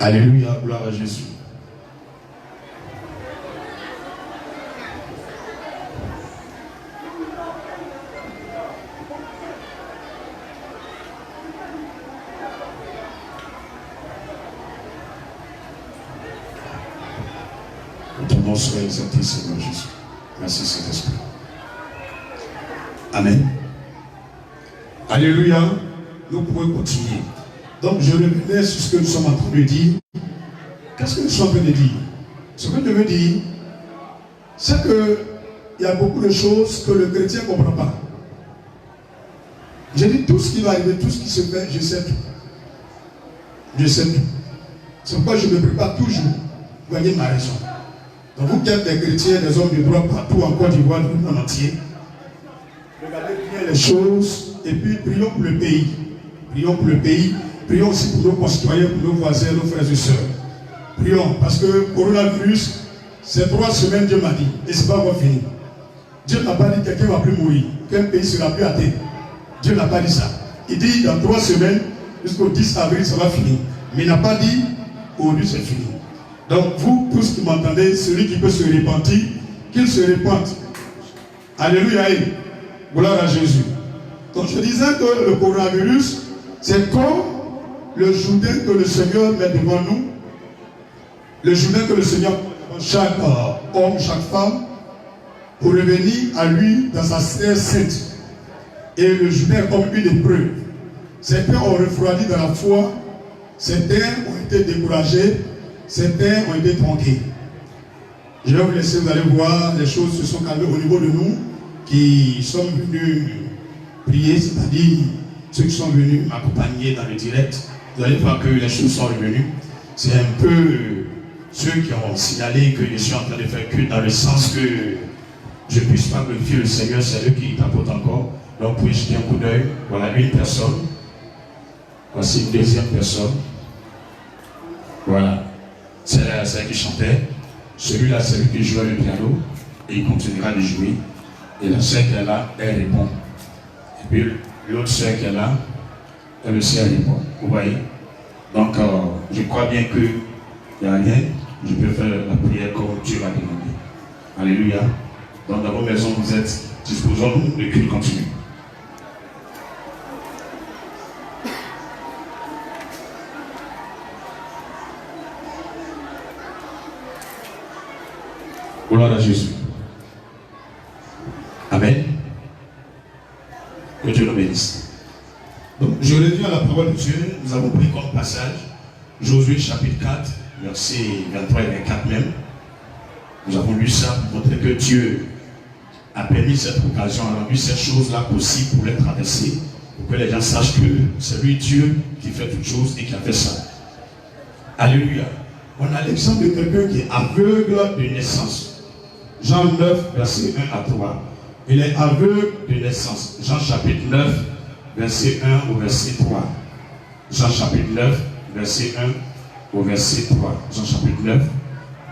Alléluia, gloire à Jésus. Ton nom soit exalté, Seigneur Jésus. Merci, Saint-Esprit. Amen. Alléluia. Nous pouvons continuer. Donc, je revenais sur ce que nous sommes en train de dire. Qu'est-ce que nous sommes en train de dire? Ce que je veux dire, c'est qu'il y a beaucoup de choses que le chrétien ne comprend pas. J'ai dit tout ce qui va arriver, tout ce qui se fait, je sais tout. Je sais tout. C'est pourquoi je me prépare toujours. Vous voyez ma raison. Donc vous qui êtes des chrétiens, des hommes de droit partout en Côte d'Ivoire, dans le monde entier, regardez bien les choses et puis prions pour le pays. Prions pour le pays. Prions aussi pour nos concitoyens, pour nos voisins, nos frères et sœurs. Prions, parce que le coronavirus, c'est 3 semaines, Dieu m'a dit, et ce n'est pas encore fini. Dieu n'a pas dit que quelqu'un ne va plus mourir, qu'un pays sera plus atteint. Dieu n'a pas dit ça. Il dit dans 3 semaines, jusqu'au 10 avril, ça va finir. Mais il n'a pas dit aujourd'hui c'est fini. Donc vous, tous qui m'entendez, celui qui peut se repentir, qu'il se repente. Alléluia. Gloire à Jésus. Donc je disais que le coronavirus, c'est comme le Jourdain que le Seigneur met devant nous. Le Jourdain que le Seigneur met devant chaque homme, chaque femme, pour revenir à lui dans sa terre sainte. Et le Jourdain est comme une épreuve. Certains ont refroidi dans la foi, certains ont été découragés, certains ont été tronqués. Je vais vous laisser, vous allez voir, les choses se sont calmées au niveau de nous qui sommes venus prier, c'est-à-dire ceux qui sont venus m'accompagner dans le direct. Vous allez voir que les choses sont revenues. C'est un peu ceux qui ont signalé que je suis en train de faire culte dans le sens que je ne puisse pas glorifier le Seigneur, c'est eux qui tapotent encore. Donc, vous pouvez jeter un coup d'œil. Voilà une personne. Voici une deuxième personne. Voilà. C'est celle qui chantait. Celui-là, c'est lui qui jouait le piano. Et il continuera de jouer. Et la sœur qu'elle a, elle répond. Et puis, l'autre sœur qu'elle a, elle aussi, elle répond. Vous voyez? Donc, je crois bien qu'il n'y a rien. Je peux faire la prière comme Dieu m'a demandé. Alléluia. Donc, dans vos maisons, vous êtes disposons-nous, le culte continue. Gloire à Jésus. Amen. Que Dieu nous bénisse. Donc, je reviens à la parole de Dieu. Nous avons pris comme passage Josué chapitre 4, versets 23 et 24 même. Nous avons lu ça pour montrer que Dieu a permis cette occasion, a rendu cette chose-là possible pour les traverser, pour que les gens sachent que c'est lui Dieu qui fait toutes choses et qui a fait ça. Alléluia. On a l'exemple de quelqu'un qui est aveugle de naissance. Jean 9, verset 1 à 3. Il est aveugle de naissance. Jean chapitre 9, verset 1 au verset 3. Jean chapitre 9, verset 1 au verset 3. Jean chapitre 9,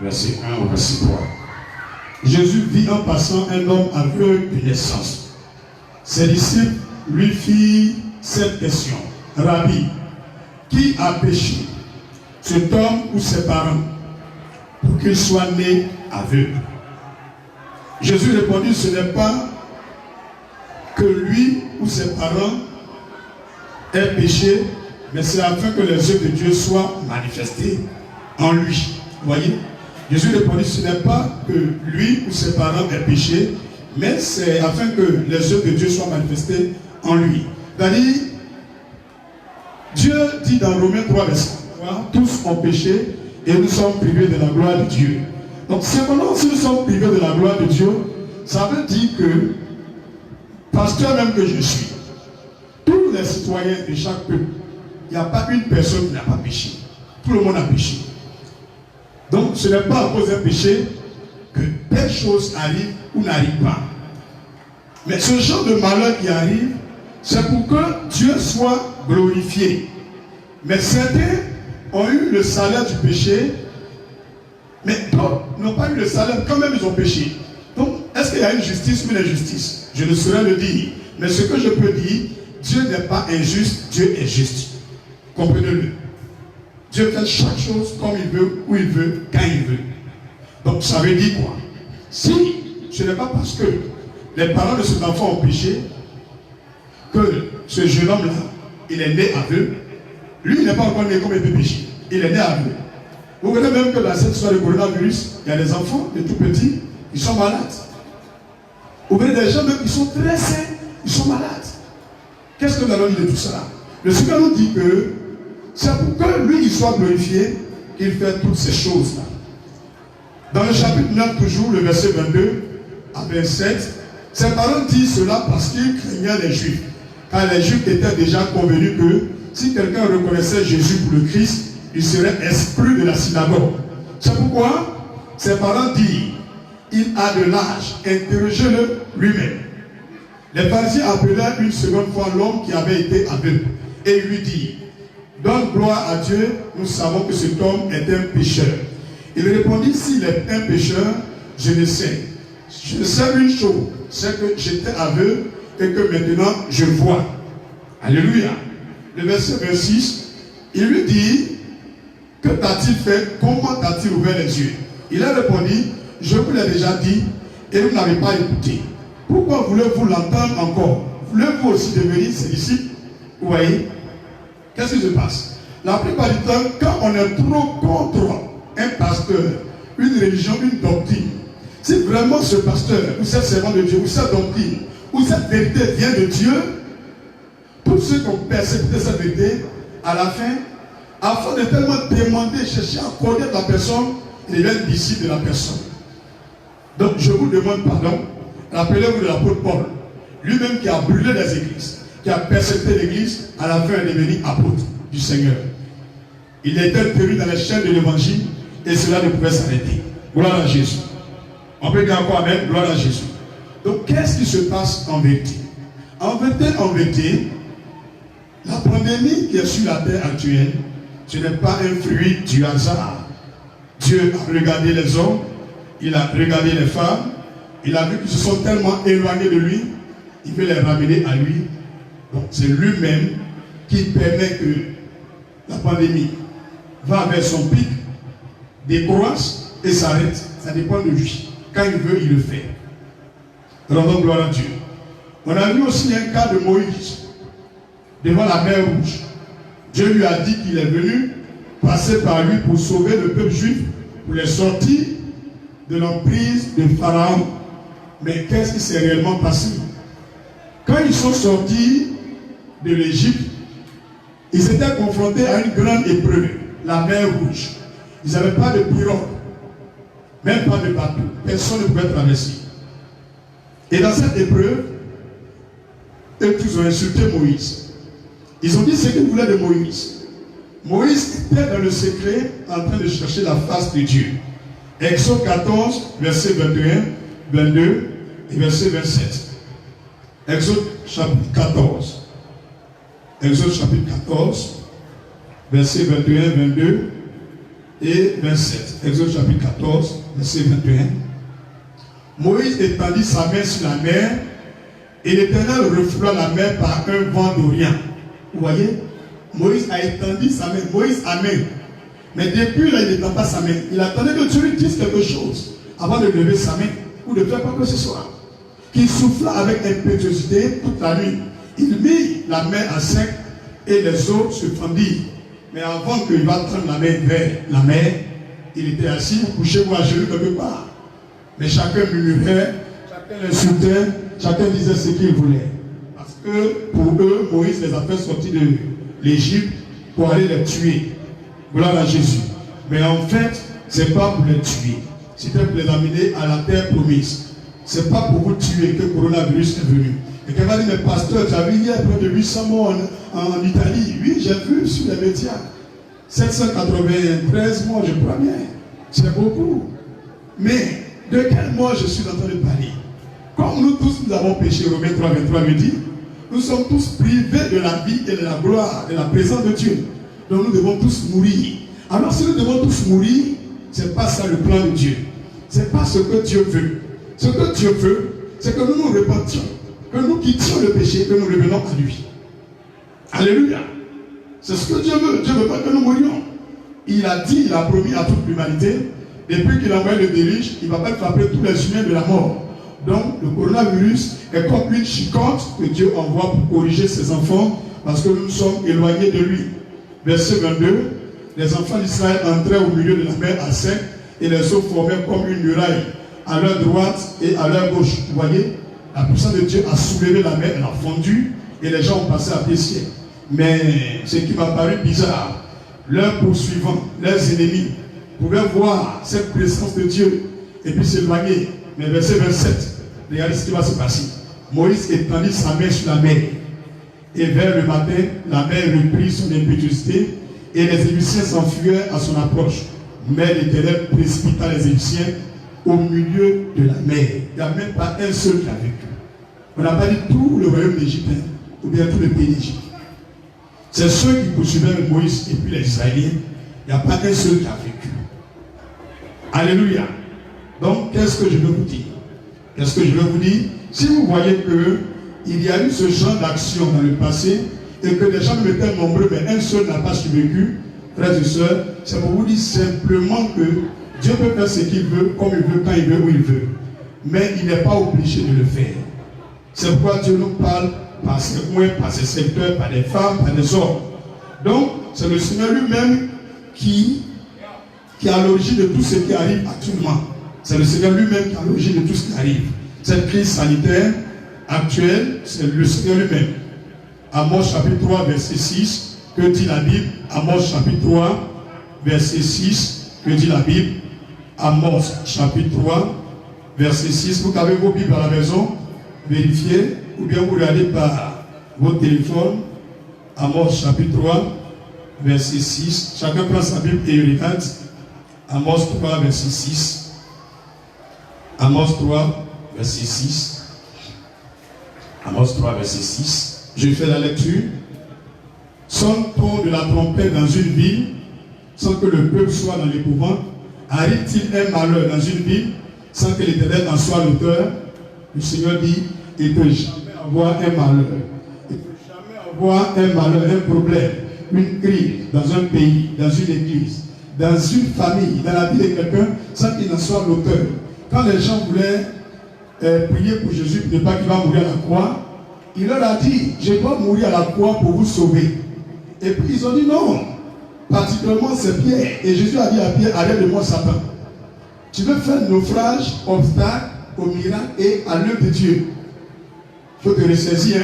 verset 1 au verset 3. Jésus vit en passant un homme aveugle de naissance. Ses disciples lui firent cette question. Rabbi, qui a péché, cet homme ou ses parents, pour qu'il soit né aveugle? Jésus répondit, ce n'est pas que lui ou ses parents aient péché, mais c'est afin que les œuvres de Dieu soient manifestées en lui. Vous voyez? Jésus répondit, ce n'est pas que lui ou ses parents aient péché, mais c'est afin que les œuvres de Dieu soient manifestées en lui. C'est-à-dire, Dieu dit dans Romains 3, verset 3, tous ont péché et nous sommes privés de la gloire de Dieu. Donc, simplement, si nous sommes privés de la gloire de Dieu, ça veut dire que, pasteur même que je suis, tous les citoyens de chaque peuple, il n'y a pas une personne qui n'a pas péché. Tout le monde a péché. Donc, ce n'est pas à cause d'un péché que telle chose arrive ou n'arrive pas. Mais ce genre de malheur qui arrive, c'est pour que Dieu soit glorifié. Mais certains ont eu le salaire du péché, mais d'autres n'ont pas eu le salaire, quand même ils ont péché. Donc, est-ce qu'il y a une justice ou une injustice? Je ne saurais le dire. Mais ce que je peux dire, Dieu n'est pas injuste, Dieu est juste. Comprenez-le. Dieu fait chaque chose comme il veut, où il veut, quand il veut. Donc ça veut dire quoi? Si ce n'est pas parce que les parents de cet enfant ont péché que ce jeune homme-là, il est né aveugle, lui il n'est pas encore né comme il peut pécher. Il est né aveugle. Vous voyez même que dans cette histoire de coronavirus, il y a des enfants, des tout petits, ils sont malades. Vous voyez des gens même qui sont très sains, ils sont malades. Qu'est-ce que nous allons dire de tout ça? Le Seigneur nous dit que c'est pour que lui il soit glorifié qu'il fait toutes ces choses-là. Dans le chapitre 9, toujours, le verset 22 à 27, ses parents disent cela parce qu'ils craignaient les Juifs. Car les Juifs étaient déjà convenus que si quelqu'un reconnaissait Jésus pour le Christ, il serait exclu de la synagogue. C'est pourquoi ses parents disent, il a de l'âge, interrogez-le lui-même. Les pharisiens appelèrent une seconde fois l'homme qui avait été aveugle et lui dit, donne gloire à Dieu, nous savons que cet homme est un pécheur. Il répondit, s'il est un pécheur, je le sais. Je sais une chose, c'est que j'étais aveugle et que maintenant je vois. Alléluia. Le verset 26, il lui dit, que t'a-t-il fait? Comment t'a-t-il ouvert les yeux? Il a répondu, je vous l'ai déjà dit et vous n'avez pas écouté. Pourquoi voulez-vous l'entendre encore? Voulez-vous aussi devenir ses disciples? Vous voyez? Qu'est-ce qui se passe? La plupart du temps, quand on est trop contre un pasteur, une religion, une doctrine, si vraiment ce pasteur, ou cette servante de Dieu, ou cette doctrine, ou cette vérité vient de Dieu, tous ceux qui ont persécuté cette vérité, à la fin, afin de tellement demander, chercher à connaître la personne, ils deviennent disciples de la personne. Donc je vous demande pardon, rappelez-vous de l'apôtre Paul, lui-même qui a brûlé les églises, qui a persécuté l'église, à la fin est devenu apôtre du Seigneur. Il était tenu dans les chaînes de l'évangile et cela ne pouvait s'arrêter. Gloire à Jésus. On peut dire encore Amen, gloire à Jésus. Donc qu'est-ce qui se passe en vérité? En vérité, la pandémie qui est sur la terre actuelle, ce n'est pas un fruit du hasard. Dieu a regardé les hommes, il a regardé les femmes, il a vu qu'ils se sont tellement éloignés de lui, il veut les ramener à lui. Donc c'est lui-même qui permet que la pandémie va vers son pic, décroisse et s'arrête. Ça dépend de lui. Quand il veut, il le fait. Rendons gloire à Dieu. On a vu aussi un cas de Moïse devant la mer Rouge. Dieu lui a dit qu'il est venu passer par lui pour sauver le peuple juif, pour les sortir de l'emprise de Pharaon. Mais qu'est-ce qui s'est réellement passé? Quand ils sont sortis de l'Égypte, ils étaient confrontés à une grande épreuve, la mer Rouge. Ils n'avaient pas de pirogue, même pas de bateau. Personne ne pouvait traverser. Et dans cette épreuve, eux tous ont insulté Moïse. Ils ont dit ce qu'ils voulaient de Moïse. Moïse était dans le secret en train de chercher la face de Dieu. Exode 14, verset 21, 22 et verset 27. Exode chapitre 14. Exode chapitre 14, verset 21, 22 et 27. Exode chapitre 14, verset 21. Moïse étendit sa main sur la mer et l'Éternel refoula la mer par un vent d'Orient. Vous voyez? Moïse a étendu sa main. Moïse a main. Mais depuis là, il n'étend pas sa main. Il attendait que Dieu lui dise quelque chose avant de lever sa main ou de faire quoi que ce soit. Qu'il souffla avec impétuosité toute la nuit. Il mit la main à sec et les eaux se fendirent. Mais avant qu'il va prendre la main vers la mer, il était assis, couché ou à genoux quelque part. Mais chacun murmurait, chacun insultait, chacun disait ce qu'il voulait. Parce que pour eux, Moïse les a fait sortir de l'Égypte pour aller les tuer. Gloire à Jésus. Mais en fait, ce n'est pas pour les tuer. C'était pour les amener à la terre promise. Ce n'est pas pour vous tuer que le coronavirus est venu. Et quelqu'un dit, mais pasteur, j'avais vu hier près de 800 morts en Italie. Oui, j'ai vu sur les médias. 793 morts, je crois bien. C'est beaucoup. Mais de quelle mort je suis en train de parler? Comme nous tous, nous avons péché, Romains 3, 23 nous dit, nous sommes tous privés de la vie et de la gloire, de la présence de Dieu. Donc nous devons tous mourir. Alors si nous devons tous mourir, ce n'est pas ça le plan de Dieu. Ce n'est pas ce que Dieu veut. Ce que Dieu veut, c'est que nous nous repentions, que nous quittions le péché, que nous revenons à lui. Alléluia. C'est ce que Dieu veut. Dieu ne veut pas que nous mourions. il a dit, il a promis à toute l'humanité, depuis qu'il a envoyé le déluge, il ne va pas frapper tous les humains de la mort. Donc le coronavirus est comme une chicotte que Dieu envoie pour corriger ses enfants parce que nous sommes éloignés de lui. Verset 22, les enfants d'Israël entraient au milieu de la mer à sec et les eaux formaient comme une muraille à leur droite et à leur gauche. Vous voyez, la puissance de Dieu a soulevé la mer, elle a fondu et les gens ont passé à pied. Mais ce qui m'a paru bizarre, leurs poursuivants, leurs ennemis, pouvaient voir cette présence de Dieu et puis s'éloigner. Mais verset 27, regardez ce qui va se passer. Moïse étendit sa main sur la mer. Et vers le matin, la mer reprit son impétuosité et les Égyptiens s'enfuirent à son approche. Mais l'Éternel précipita les Égyptiens au milieu de la mer. Il n'y a même pas un seul qui a vécu. On n'a pas dit tout le royaume d'Égypte ou bien tout le pays d'Égypte. C'est ceux qui poursuivaient Moïse et puis les Israéliens. Il n'y a pas un seul qui a vécu. Alléluia. Donc, qu'est-ce que je veux vous dire? Qu'est-ce que je veux vous dire? Si vous voyez qu'il y a eu ce genre d'action dans le passé et que les gens étaient nombreux, mais un seul n'a pas survécu, frères et sœurs, c'est pour vous dire simplement que Dieu peut faire ce qu'il veut, comme il veut, quand il veut, où il veut. Mais il n'est pas obligé de le faire. C'est pourquoi Dieu nous parle par ses moyens, par ses secteurs, par des femmes, par des hommes. Donc, c'est le Seigneur lui-même qui est à l'origine de tout ce qui arrive actuellement. C'est le Seigneur lui-même qui est à l'origine de tout ce qui arrive. Cette crise sanitaire actuelle, c'est le Seigneur lui-même. Amos chapitre 3, verset 6, que dit la Bible? Amos chapitre 3, verset 6, que dit la Bible? Amos chapitre 3, verset 6. Vous avez vos Bibles à la maison, vérifiez, ou bien vous regardez par votre téléphone. Amos chapitre 3, verset 6. Chacun prend sa Bible et il regarde. Amos 3, verset 6. Amos 3, verset 6. Amos 3, verset 6. Je fais la lecture. Sonne-t-on de la trompette dans une ville sans que le peuple soit dans l'épouvante? Arrive-t-il un malheur dans une ville sans que l'Éternel en soit l'auteur? Le Seigneur dit, il ne peut jamais avoir un malheur. Il ne peut jamais avoir un malheur, un problème, une crise dans un pays, dans une église, dans une famille, dans la vie de quelqu'un, sans qu'il en soit l'auteur. Quand les gens voulaient prier pour Jésus, pour ne pas qu'il va mourir à la croix, il leur a dit, je dois mourir à la croix pour vous sauver. Et puis ils ont dit non, particulièrement c'est Pierre. Et Jésus a dit à Pierre, arrête de moi Satan. Tu veux faire naufrage, obstacle au miracle et à l'œuvre de Dieu. Il faut te ressaisir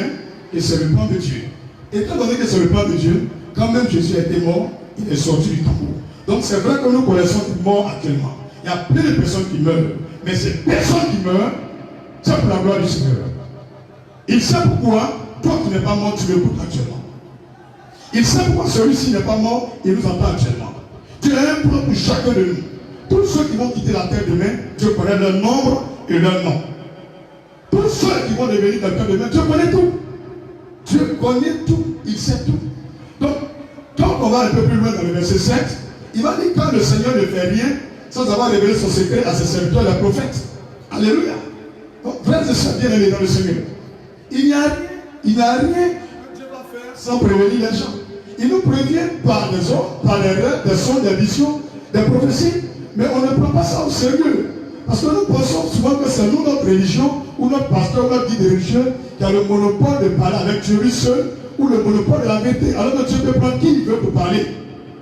que c'est le plan de Dieu. Et étant donné que c'est le plan de Dieu, quand même Jésus a été mort, il est sorti du tombeau. Donc c'est vrai que nous connaissons des morts actuellement. Il y a plein de personnes qui meurent. Mais ces personnes qui meurent, c'est pour la gloire du Seigneur. Il sait pourquoi toi qui n'es pas mort, tu m'écoutes actuellement. Il sait pourquoi celui-ci n'est pas mort, il nous entend actuellement. Dieu a un plan pour chacun de nous. Tous ceux qui vont quitter la terre demain, Dieu connaît leur nombre et leur nom. Tous ceux qui vont devenir quelqu'un demain, Dieu connaît tout. Dieu connaît tout, il sait tout. Donc, quand on va un peu plus loin dans le verset 7, il va dire quand le Seigneur ne fait rien, sans avoir révélé son secret à ses serviteurs, les prophètes. Alléluia. Donc, frères et sœurs bien-aimés dans le Seigneur, il n'y a rien que Dieu va faire sans prévenir les gens. Il nous prévient par des ordres, par les rêves, des sons, des visions, des prophéties, mais on ne prend pas ça au sérieux. Parce que nous pensons souvent que c'est nous, notre religion, ou notre pasteur, ou notre guide religieux, qui a le monopole de parler avec Dieu lui seul, ou le monopole de la vérité. Alors que Dieu peut prendre qui il veut pour parler.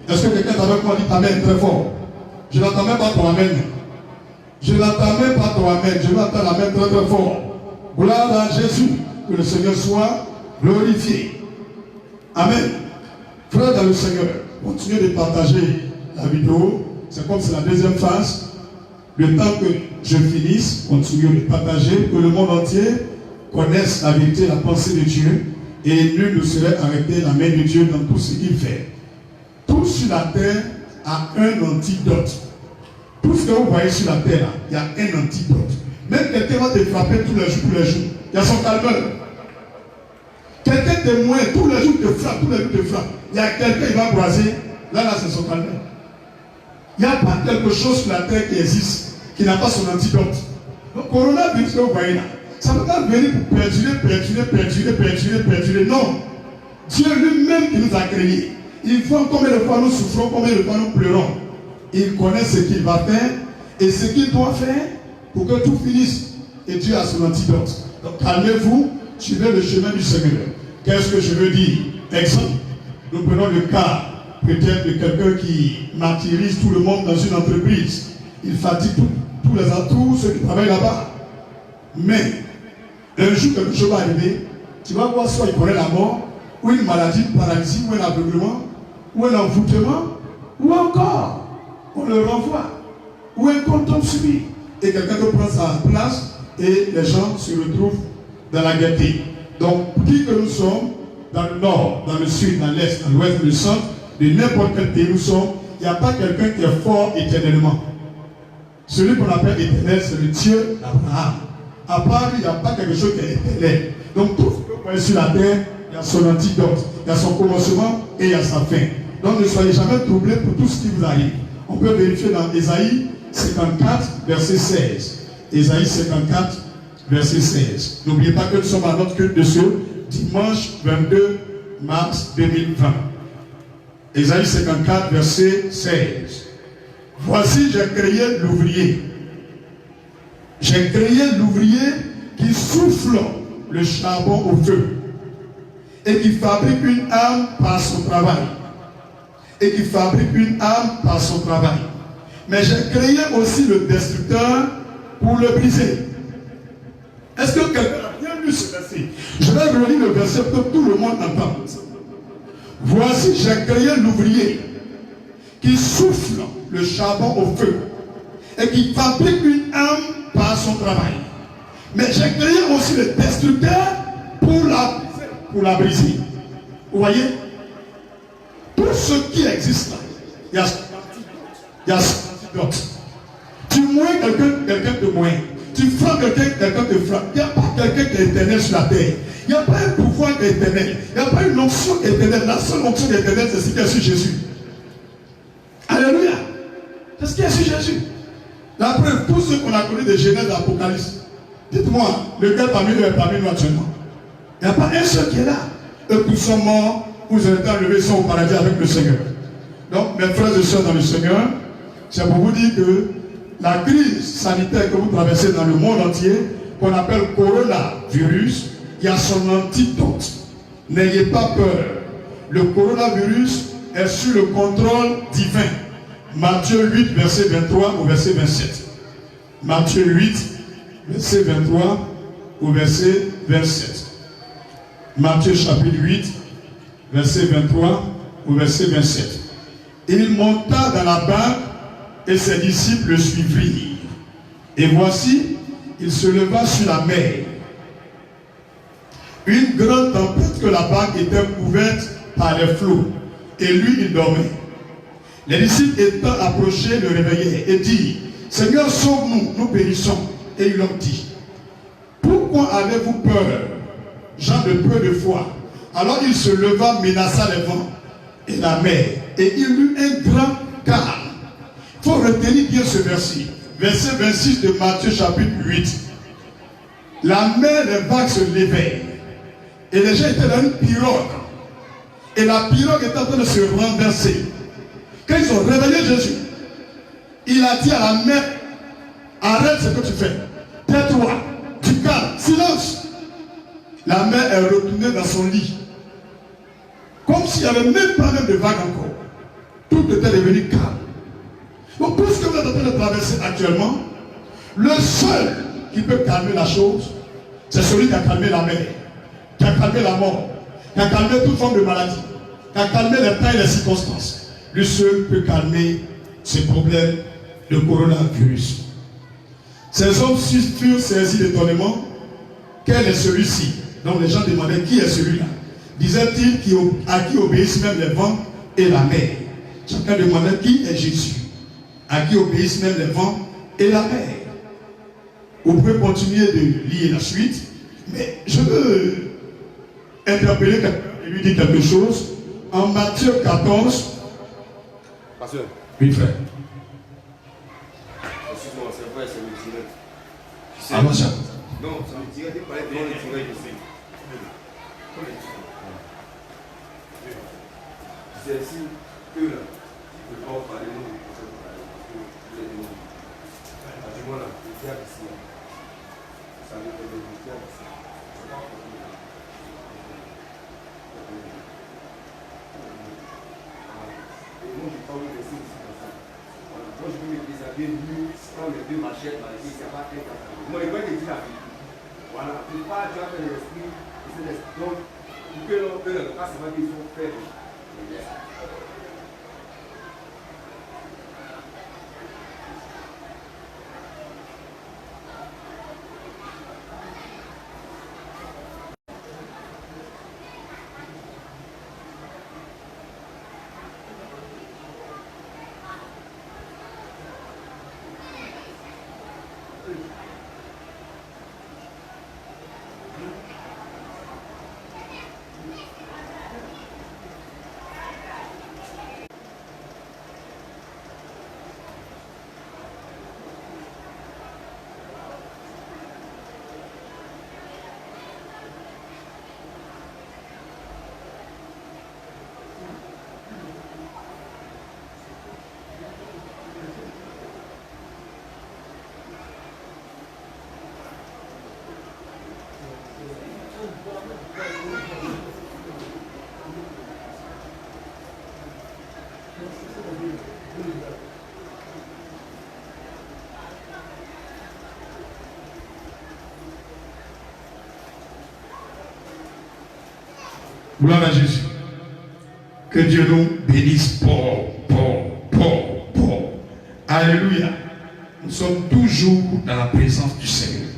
Est-ce que quelqu'un est avec moi dit amen très fort? Je n'entends même pas ton amen. Je n'entends même pas ton amen. Je n'entends l'amen très très fort. Gloire à Jésus. Que le Seigneur soit glorifié. Amen. Frères dans le Seigneur, continuez de partager la vidéo. C'est comme c'est la deuxième phase. Le temps que je finisse, continuez de partager, que le monde entier connaisse la vérité, la pensée de Dieu, et nul ne serait arrêté la main de Dieu dans tout ce qu'il fait. Tout sur la terre a un antidote. Tout ce que vous voyez sur la terre, il y a un antidote. Même quelqu'un va te frapper tous les jours, il y a son calmeur. Quelqu'un témoin, tous les jours te frappe, il y a quelqu'un qui va croiser, là c'est son calmeur. Il n'y a pas quelque chose sur la terre qui existe, qui n'a pas son antidote. Donc, coronavirus que vous voyez là, ça ne peut pas venir pour perdurer. Non. Dieu lui-même qui nous a créés, Il voit combien de fois nous souffrons, combien de fois nous pleurons. Il connaît ce qu'il va faire et ce qu'il doit faire pour que tout finisse. Et Dieu a son antidote. Donc calmez-vous, suivez le chemin du Seigneur. Qu'est-ce que je veux dire? Exemple, nous prenons le cas peut-être de quelqu'un qui martyrise tout le monde dans une entreprise. Il fatigue tous ceux qui travaillent là-bas. Mais un jour quelque chose va arriver, tu vas voir soit il connaît la mort, ou une maladie, une paralysie, ou un aveuglement, ou un envoûtement, ou encore on le renvoie, ou un contrôle subit. Et quelqu'un peut prendre sa place et les gens se retrouvent dans la gaieté. Donc, qui que nous sommes, dans le nord, dans le sud, dans l'est, dans l'ouest, dans le centre, de n'importe quel pays nous sommes, il n'y a pas quelqu'un qui est fort éternellement. Celui qu'on appelle éternel, c'est le Dieu d'Abraham. À part lui, il n'y a pas quelque chose qui est éternel. Donc, tout ce que vous voyez sur la terre, il y a son antidote, il y a son commencement et il y a sa fin. Donc, ne soyez jamais troublés pour tout ce qui vous arrive. On peut vérifier dans Ésaïe 54, verset 16. Ésaïe 54, verset 16. N'oubliez pas que nous sommes à notre culte de ce dimanche 22 mars 2020. Ésaïe 54, verset 16. Voici, j'ai créé l'ouvrier. J'ai créé l'ouvrier qui souffle le charbon au feu et qui fabrique une arme par son travail. Et qui fabrique une arme par son travail. Mais j'ai créé aussi le destructeur pour le briser. Est-ce que quelqu'un a bien lu ce verset? Je vais relire le verset pour que tout le monde entende. Voici, j'ai créé l'ouvrier qui souffle le charbon au feu et qui fabrique une arme par son travail. Mais j'ai créé aussi le destructeur pour la briser. Vous voyez? Tout ce qui existe là, il y a son antidote. Tu moins quelqu'un te moint. Tu frappes quelqu'un te frappe. Il n'y a pas quelqu'un qui est éternel sur la terre. Il n'y a pas un pouvoir qui est éternel. Il n'y a pas une onction qui est éternelle. La seule onction qui est éternelle, c'est ce qui est sur Jésus. Alléluia. C'est ce qui est sur Jésus. La preuve, tous ceux qu'on a connus de Genèse et d'Apocalypse, dites-moi, lequel parmi eux est parmi nous actuellement? Il n'y a pas un seul qui est là. Eux tous sont morts, vous avez été enlevés, sont au paradis avec le Seigneur. Donc, mes frères et sœurs dans le Seigneur, c'est pour vous dire que la crise sanitaire que vous traversez dans le monde entier, qu'on appelle coronavirus, il y a son antidote. N'ayez pas peur. Le coronavirus est sous le contrôle divin. Matthieu 8, verset 23 au verset 27. Matthieu 8, verset 23 au verset 27. Matthieu chapitre 8, verset 23 au verset 27. Il monta dans la barque et ses disciples le suivirent. Et voici, il se leva sur la mer. Une grande tempête que la barque était couverte par les flots. Et lui, il dormait. Les disciples étant approchés le réveillèrent et dirent, Seigneur, sauve-nous, nous périssons. Et il leur dit, pourquoi avez-vous peur, gens de peu de foi? Alors il se leva, menaça les vents et la mer, et il eut un grand calme. Il faut retenir bien ce verset. Verset 26 de Matthieu chapitre 8. La mer, les vagues se levaient. Et les gens étaient dans une pirogue. Et la pirogue était en train de se renverser. Quand ils ont réveillé Jésus, il a dit à la mer, arrête ce que tu fais. Tais-toi, tu calmes, silence. La mer est retournée dans son lit. Comme s'il n'y avait même pas de vague encore. Tout était devenu calme. Donc tout ce que vous êtes en train de traverser actuellement, le seul qui peut calmer la chose, c'est celui qui a calmé la mer, qui a calmé la mort, qui a calmé toute forme de maladie, qui a calmé les temps et les circonstances. Lui seul peut calmer ces problèmes de coronavirus. Ces hommes furent saisis d'étonnement. Quel est celui-ci? Donc les gens demandaient qui est celui-là. Disait-il à qui obéissent même les vents et la mer. Chacun demandait qui est Jésus. À qui obéissent même les vents et la mer. Vous pouvez continuer de lire la suite, mais je veux interpeller quelqu'un et lui dire quelque chose. En Matthieu 14. Pasteur. Oui, frère. Excuse-moi, c'est vrai, c'est le direct. Tu sais, Allons, ça. non, c'est le direct, il parlait devant le direct ici. C'est ainsi que là, je peux pas parler de nous, parce que vous êtes des noms. Du moins là, le diable ici, ça veut dire le diable ici. Et moi, je parle de ça ici comme ça. Moi, je veux me déshabiller nu, prendre les deux machettes, il n'y a pas un cas. Moi, je vais te dire la vérité. Voilà, tu pas, tu as fait l'esprit, et c'est l'esprit. Donc, pour que l'on peut le cas, c'est pas qu'ils sont faibles. Gloire à Jésus. Que Dieu nous bénisse. Alléluia. Nous sommes toujours dans la présence du Seigneur.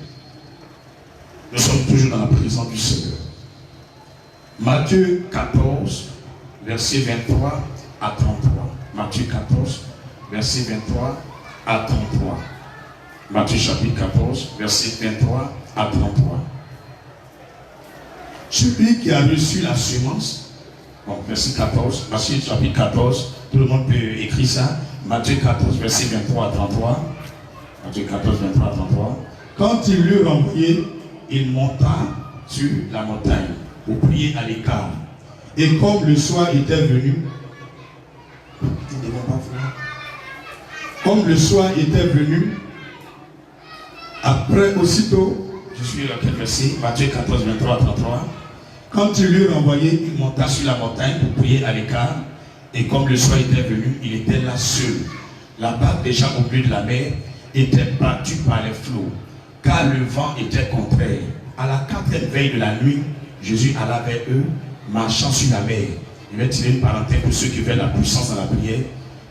Nous sommes toujours dans la présence du Seigneur. Matthieu 14, verset 23 à 33. Matthieu 14, verset 23 à 33. Matthieu chapitre 14, verset 23 à 33. Celui qui a reçu la semence, bon, verset 14, Matthieu chapitre 14, tout le monde peut écrire ça. Matthieu 14, verset 23 à 33. Matthieu 14, 23 à 33. quand il l'eut renvoyé, Il monta sur la montagne pour prier à l'écart. et comme le soir était venu, après aussitôt, Je suis à quel verset? Matthieu 14, 23 à 33. quand il l'eut renvoyé, Il monta sur la montagne pour prier à l'écart. Et comme le soir était venu, il était là seul. La barque déjà au milieu de la mer était battue par les flots, car le vent était contraire. À la 4e veille de la nuit, Jésus alla vers eux, marchant sur la mer. Je vais tirer une parenthèse pour ceux qui veulent la puissance dans la prière.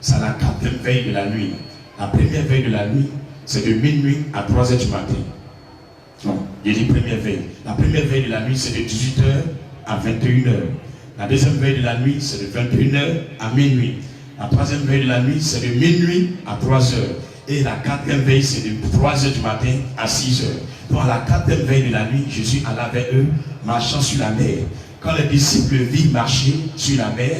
C'est à la 4e veille de la nuit. La première veille de la nuit, c'est de minuit à 3h du matin. Non, il dit première veille. La première veille de la nuit, c'est de 18h à 21h. La deuxième veille de la nuit, c'est de 21h à minuit. La troisième veille de la nuit, c'est de minuit à 3h. Et la 4e veille, c'est de 3h du matin à 6h. Donc à la 4e veille de la nuit, Jésus alla vers eux, marchant sur la mer. Quand les disciples virent marcher sur la mer,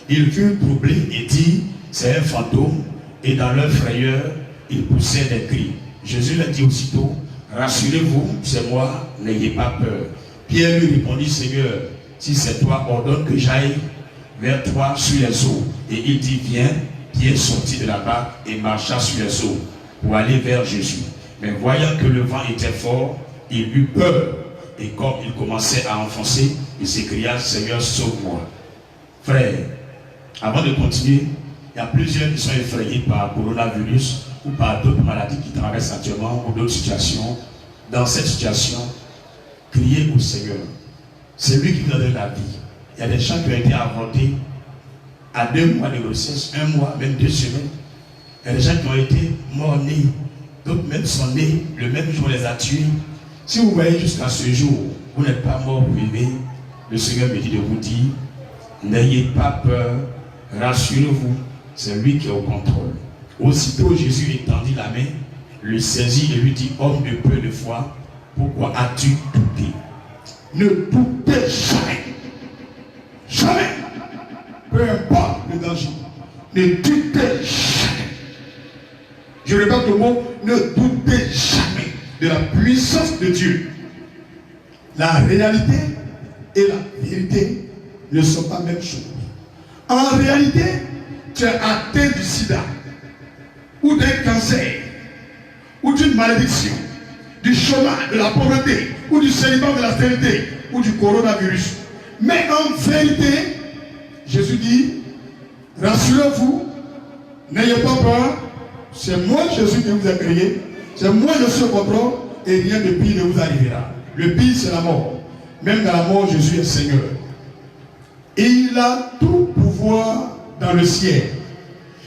ils furent troublés et dirent, c'est un fantôme. Et dans leur frayeur, ils poussèrent des cris. Jésus leur dit aussitôt, rassurez-vous, c'est moi, n'ayez pas peur. Pierre lui répondit, Seigneur, si c'est toi, ordonne que j'aille vers toi sur les eaux. Et il dit, viens. Pierre sortit de la barque et marcha sur les eaux pour aller vers Jésus. Mais voyant que le vent était fort, il eut peur. Et comme il commençait à enfoncer, il s'écria, Seigneur, sauve-moi. Frère, avant de continuer, il y a plusieurs qui sont effrayés par le coronavirus ou par d'autres maladies qui traversent actuellement ou d'autres situations. Dans cette situation, criez au Seigneur. C'est lui qui donne la vie. Il y a des gens qui ont été avortés à 2 mois de grossesse, 1 mois, même 2 semaines. Il y a des gens qui ont été morts-nés. D'autres même sont nés, le même jour les a tués. Si vous voyez jusqu'à ce jour, vous n'êtes pas mort, vous vivez, le Seigneur me dit de vous dire, n'ayez pas peur, rassurez-vous, c'est lui qui est au contrôle. Aussitôt Jésus étendit la main, le saisit et lui dit, homme de peu de foi, pourquoi as-tu douté? ne doutez jamais. Jamais. Peu importe le danger. Ne doutez jamais. Je répète le mot, ne doutez jamais de la puissance de Dieu. La réalité et la vérité ne sont pas la même chose. En réalité, tu es atteint du sida, ou d'un cancer, ou d'une malédiction, du chômage, de la pauvreté, ou du célibat, de la stérilité, ou du coronavirus. Mais en vérité, Jésus dit, rassurez-vous, n'ayez pas peur, c'est moi Jésus qui vous a créé, c'est moi je suis au contrôle, et rien de pire ne vous arrivera. Le pire c'est la mort. Même dans la mort, Jésus est Seigneur. Et il a tout pouvoir dans le ciel.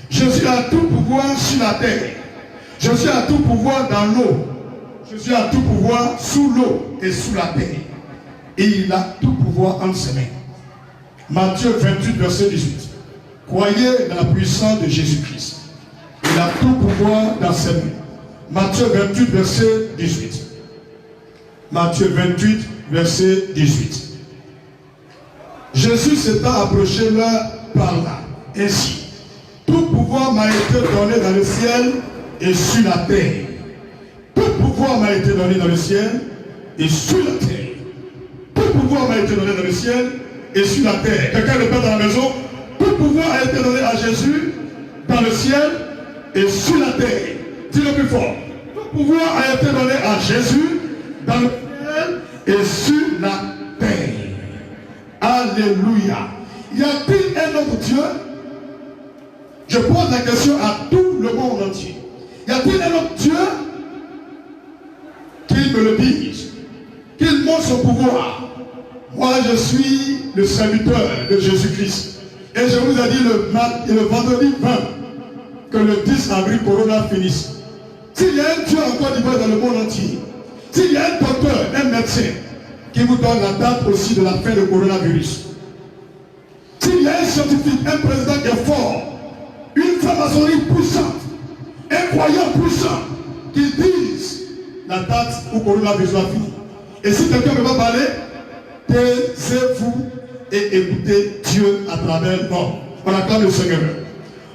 Jésus a tout pouvoir sur la terre. Jésus a tout pouvoir dans l'eau. Jésus a tout pouvoir sous l'eau et sous la terre. Et il a tout pouvoir entre ses mains. Matthieu 28, verset 18. Croyez dans la puissance de Jésus-Christ. Il a tout pouvoir dans ses mains. Matthieu 28, verset 18. Matthieu 28, verset 18. Jésus s'étant approché là, par là, ainsi. Tout pouvoir m'a été donné dans le ciel et sur la terre. Tout pouvoir m'a été donné dans le ciel et sur la terre. Tout pouvoir m'a été donné dans le ciel et sur la terre. Quelqu'un répète dans la maison. Tout pouvoir a été donné à Jésus dans le ciel et sur la terre. Dis-le plus fort. Tout pouvoir a été donné à Jésus dans le ciel et sur la terre. Alléluia. Y a-t-il un autre Dieu? Je pose la question à tout le monde entier. Y a-t-il un autre Dieu? Qu'il me le dise. Qu'il montre son pouvoir. Moi, je suis le serviteur de Jésus-Christ. Et je vous ai dit le vendredi 20 que le 10 avril, Corona finisse. S'il y a un Dieu encore d'Ivoire dans le monde entier, s'il y a un docteur, un médecin, qui vous donne la date aussi de la fin du coronavirus, s'il y a un scientifique, un président qui est fort, une franc-maçonnerie puissante, un croyant puissant, qui disent la date où le coronavirus va finir. Et si quelqu'un me va parler, taisez-vous et écoutez Dieu à travers nous. On acclame le Seigneur.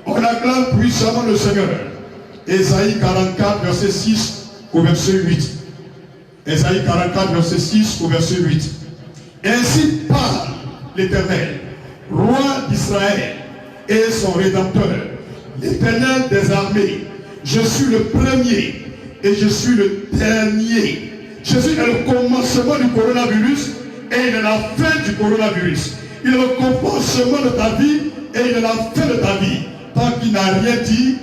On acclame puissamment le Seigneur. Ésaïe 44, verset 6 au verset 8. Ésaïe 44, verset 6 au verset 8. Ainsi parle l'Éternel, roi d'Israël et son Rédempteur, l'Éternel des armées. Je suis le premier et je suis le dernier. Jésus est le commencement du coronavirus et il est la fin du coronavirus. Il est le commencement de ta vie et il est la fin de ta vie. Tant qu'il n'a rien dit,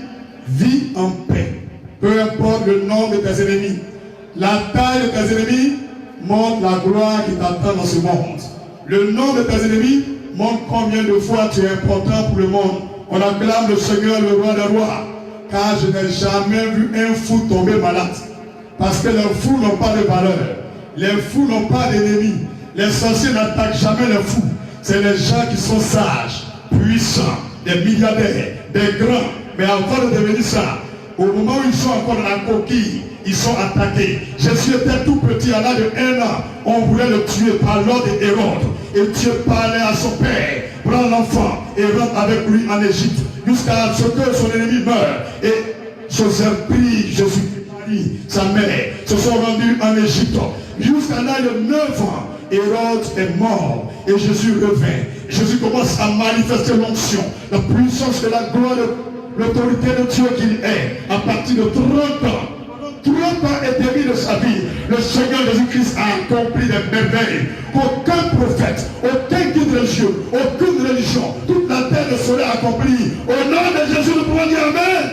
vis en paix. Peu importe le nom de tes ennemis, la taille de tes ennemis montre la gloire qui t'attend dans ce monde. Le nom de tes ennemis montre combien de fois tu es important pour le monde. On acclame le Seigneur, le roi des rois. Car je n'ai jamais vu un fou tomber malade. Parce que les fous n'ont pas de valeur. Les fous n'ont pas d'ennemis. Les sorciers n'attaquent jamais les fous. C'est les gens qui sont sages, puissants, des milliardaires, des grands. Mais avant de devenir ça, au moment où ils sont encore dans la coquille, ils sont attaqués. Jésus était tout petit, à l'âge de 1 an. On voulait le tuer par l'ordre d'Hérode. Et Dieu parlait à son père. Prends l'enfant et rentre avec lui en Égypte. Jusqu'à ce que son ennemi meure. Et Joseph prie Jésus, sa mère, se sont rendus en Égypte. Jusqu'à l'âge de 9 ans, Hérode est mort. Et Jésus revint. Jésus commence à manifester l'onction, la puissance de la gloire, l'autorité de Dieu qu'il est. À partir de 30 ans. 30 ans et demi de sa vie, le Seigneur Jésus-Christ a accompli des merveilles qu'aucun prophète, aucun guide religieux, aucune religion, toute la terre ne saurait accomplir. Au nom de Jésus, nous pouvons dire Amen.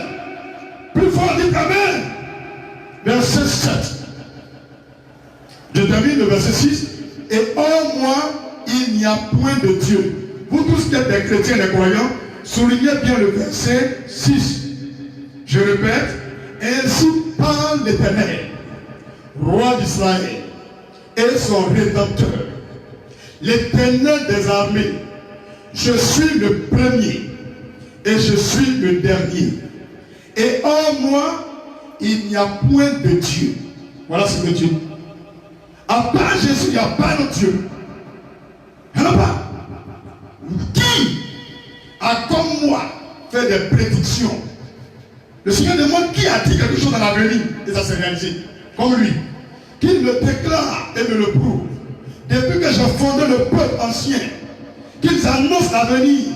Plus fort, dites Amen. Verset 7. Je termine le verset 6. Et hors moi, il n'y a point de Dieu. Vous tous qui êtes des chrétiens, des croyants, soulignez bien le verset 6. Je répète. Ainsi parle l'Éternel, roi d'Israël et son Rédempteur, l'Éternel des armées. Je suis le premier et je suis le dernier. Et hors moi, il n'y a point de Dieu. Voilà ce que Dieu dit. À part Jésus, il n'y a pas de Dieu. Il n'y en a pas. Qui a comme moi fait des prédictions? Le Seigneur demande qui a dit quelque chose dans l'avenir et ça s'est réalisé. Comme lui. Qu'il me déclare et me le prouve. Depuis que j'ai fondé le peuple ancien, qu'ils annoncent l'avenir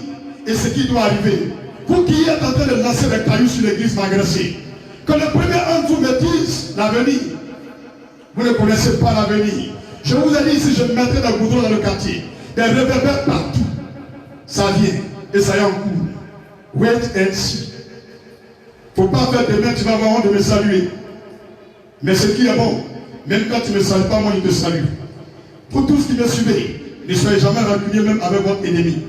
et ce qui doit arriver. Vous qui êtes en train de lancer des cailloux sur l'église Magressé, que le premier homme vous me dise l'avenir. Vous ne connaissez pas l'avenir. Je vous ai dit, si je mettrais dans le goudron dans le quartier, des réverbères partout, ça vient et ça est en cours. Wait and see. Il ne faut pas faire demain, tu vas avoir honte de me saluer. Mais ce qui est bon, même quand tu ne me salues pas, moi je te salue. Pour tous qui me suivez, ne soyez jamais rancuniers même avec votre ennemi.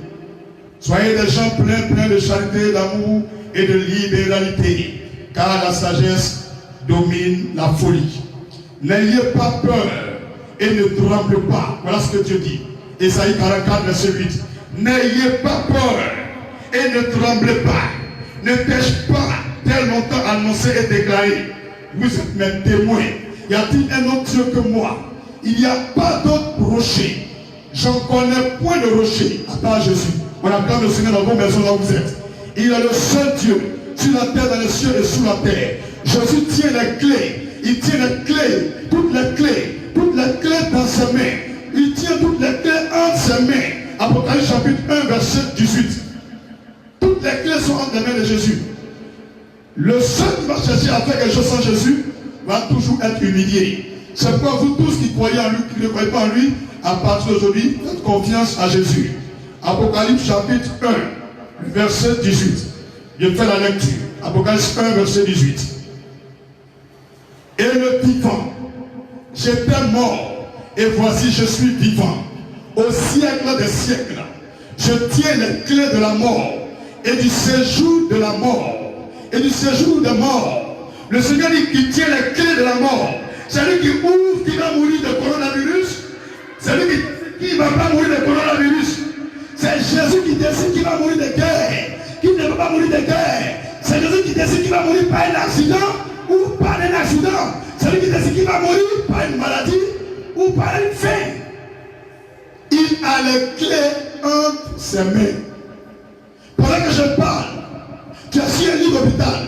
Soyez des gens pleins de charité, d'amour et de libéralité, car la sagesse domine la folie. N'ayez pas peur et ne tremblez pas. Voilà ce que Dieu dit. Ésaïe 44, verset 8. N'ayez pas peur et ne tremblez pas. Ne t'ai-je pas tel longtemps annoncé et déclaré? Vous êtes mes témoins. Y a-t-il un autre Dieu que moi? Il n'y a pas d'autre rocher. J'en connais point de rocher à part Jésus. On acclame le Seigneur dans vos maisons là où vous êtes. Il est le seul Dieu sur la terre, dans les cieux et sous la terre. Jésus tient les clés. Il tient les clés, toutes les clés dans ses mains. Il tient toutes les clés entre ses mains. Apocalypse chapitre 1, verset 18. Toutes les clés sont entre les mains de Jésus. Le seul qui va chercher à faire quelque chose sans Jésus va toujours être humilié. C'est pourquoi vous tous qui croyez en lui, qui ne croyez pas en lui, à partir d'aujourd'hui, faites confiance à Jésus. Apocalypse chapitre 1, verset 18. Je fais la lecture. Apocalypse 1, verset 18. Et le vivant, j'étais mort, et voici je suis vivant. Au siècle des siècles, je tiens les clés de la mort et du séjour de la mort. Et du séjour de mort. Le Seigneur dit qu'il tient les clés de la mort. C'est lui qui ouvre, qui va mourir de coronavirus. C'est lui qui ne va pas mourir de coronavirus. C'est Jésus qui décide qu'il va mourir de guerre. Qui ne va pas mourir de guerre. C'est Jésus qui décide qu'il va mourir par un accident ou par un accident. C'est lui qui décide qu'il va mourir par une maladie ou par une faim. Il a les clés entre ses mains. Pendant que je parle, tu es sur un lit d'hôpital,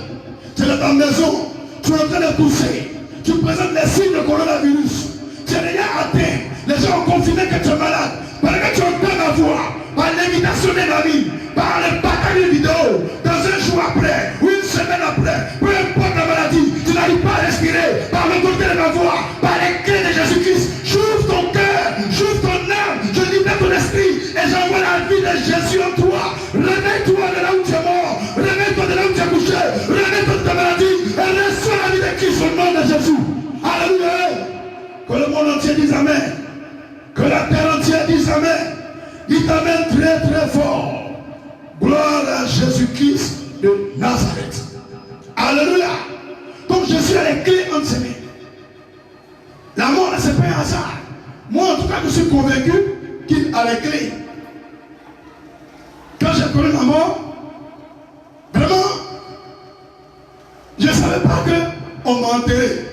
tu es dans ta maison, tu es en train de tousser, tu présentes les signes de coronavirus, tu es déjà atteint, les gens ont confiné que tu es malade, pendant que tu entends ma voix, par l'invitation d'un ami, par le partage de vidéo, dans un jour après, ou une semaine après, peu importe la maladie, tu n'arrives pas à respirer, par l'autorité de ma voix, par les clés de Jésus-Christ, j'ouvre ton cœur, j'ouvre ton âme, je libère ton esprit, et j'envoie la vie de Jésus en toi. Réveille-toi de là où tu es mort, réveille-toi de là où tu es couché, réveille-toi de ta maladie, et reçois la vie de Christ au nom de Jésus. Alléluia. Que le monde entier dise Amen. Que la terre entière dise Amen. Dites Amen très très fort. Gloire à Jésus-Christ de Nazareth. Alléluia. Donc Jésus a les clés entre ses mains. La mort, ce n'est pas un hasard. Moi, en tout cas, je suis convaincu qu'il a les clés. Quand j'ai connu la mort, vraiment, je ne savais pas qu'on m'a enterré.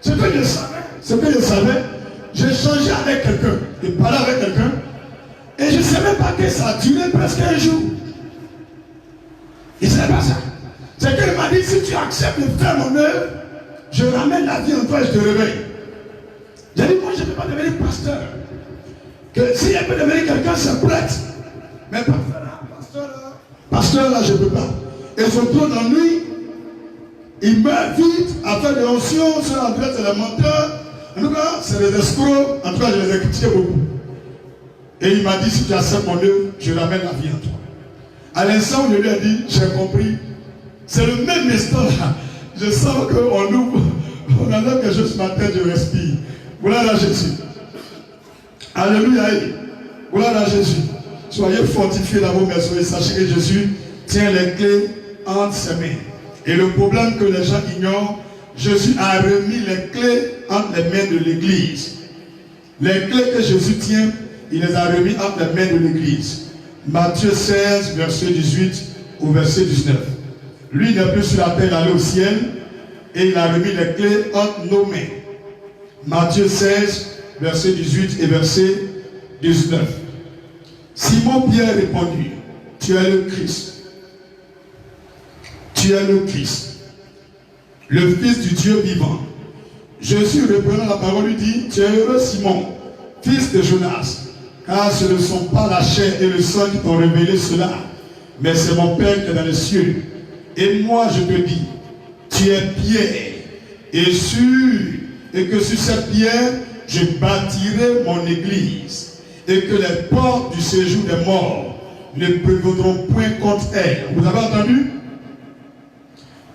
Ce que je savais, j'échangeais avec quelqu'un, je parlais avec quelqu'un, et je ne savais pas que ça a duré presque un jour. Il ne savait pas ça. C'est qu'il m'a dit, si tu acceptes de faire mon œuvre, je ramène la vie en toi et je te réveille. J'ai dit, moi je ne peux pas devenir pasteur. Que si elle peut devenir quelqu'un, c'est prêtre. Mais pasteur là, je ne peux pas. Et surtout dans lui, il m'invite à faire des oncions sur la tête, c'est les menteurs. En tout cas, c'est des escrocs. En tout cas, je les ai critiqués beaucoup. Et il m'a dit, si tu acceptes mon œuvre, je ramène la vie en toi. À l'instant où je lui ai dit, j'ai compris. C'est le même instant là. Je sens qu'on ouvre, on enlève quelque chose sur ma tête, je respire. Gloire à Jésus. Alléluia. Gloire à Jésus. Soyez fortifiés dans vos maisons et sachez que Jésus tient les clés entre ses mains. Et le problème que les gens ignorent, Jésus a remis les clés entre les mains de l'Église. Les clés que Jésus tient, il les a remis entre les mains de l'Église. Matthieu 16, verset 18 au verset 19. Lui n'est plus sur la terre, il est allé au ciel et il a remis les clés entre nos mains. Matthieu 16, verset 18 et verset 19. Simon Pierre répondit, tu es le Christ. Tu es le Christ, le Fils du Dieu vivant. Jésus, reprenant la parole, lui dit, tu es heureux Simon, fils de Jonas, car ce ne sont pas la chair et le sang qui t'ont révélé cela, mais c'est mon Père qui est dans les cieux. Et moi, je te dis, tu es pierre, et que sur cette pierre, je bâtirai mon église, et que les portes du séjour des morts ne prévaudront point contre elle. Vous avez entendu?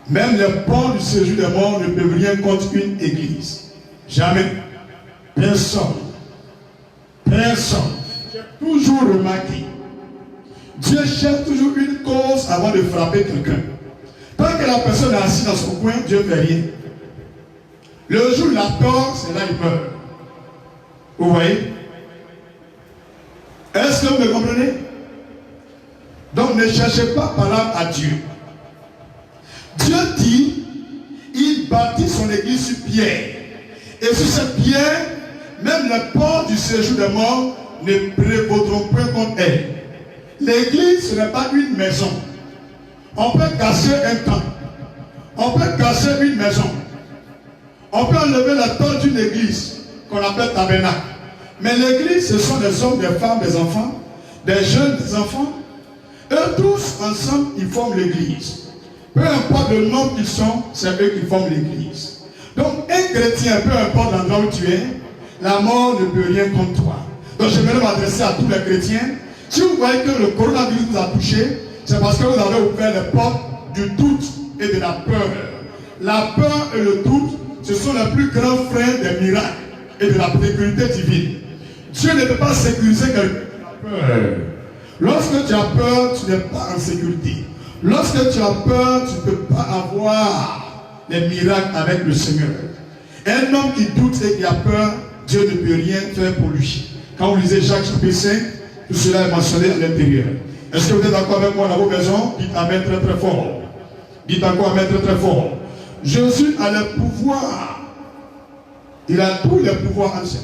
Même les portes du séjour des morts ne peuvent rien contre une église. Jamais. Personne. Personne. J'ai toujours remarqué, Dieu cherche toujours une cause avant de frapper quelqu'un. Tant que la personne est assise dans son coin, Dieu ne fait rien. Le jour où la tort, c'est là qu'il meurt. Vous voyez? Est-ce que vous me comprenez? Donc ne cherchez pas par là à Dieu. Dieu dit, il bâtit son église sur pierre. Et sur cette pierre, même les portes du séjour des morts ne prévaudront point contre elle. L'église, ce n'est pas une maison. On peut casser un temple. On peut casser une maison. On peut enlever la porte d'une église qu'on appelle tabernacle. Mais l'église, ce sont des hommes, des femmes, des enfants, des jeunes, des enfants. Eux tous ensemble, ils forment l'église. Peu importe le nombre qu'ils sont, c'est eux qui forment l'église. Donc un chrétien, peu importe l'endroit où tu es, la mort ne peut rien contre toi. Donc j'aimerais m'adresser à tous les chrétiens. Si vous voyez que le coronavirus vous a touché, c'est parce que vous avez ouvert les portes du doute et de la peur. La peur et le doute, ce sont les plus grands frères des miracles et de la sécurité divine. Dieu ne peut pas sécuriser quelqu'un qui a peur. Lorsque tu as peur, tu n'es pas en sécurité. Lorsque tu as peur, tu ne peux pas avoir les miracles avec le Seigneur. Un homme qui doute et qui a peur, Dieu ne peut rien faire pour lui. Quand vous lisez Jacques chapitre 5, tout cela est mentionné à l'intérieur. Est-ce que vous êtes d'accord avec moi dans vos maisons? Dites Amen très très fort. Dites encore Amen très très fort. Jésus a le pouvoir. Il a tous les pouvoirs anciens.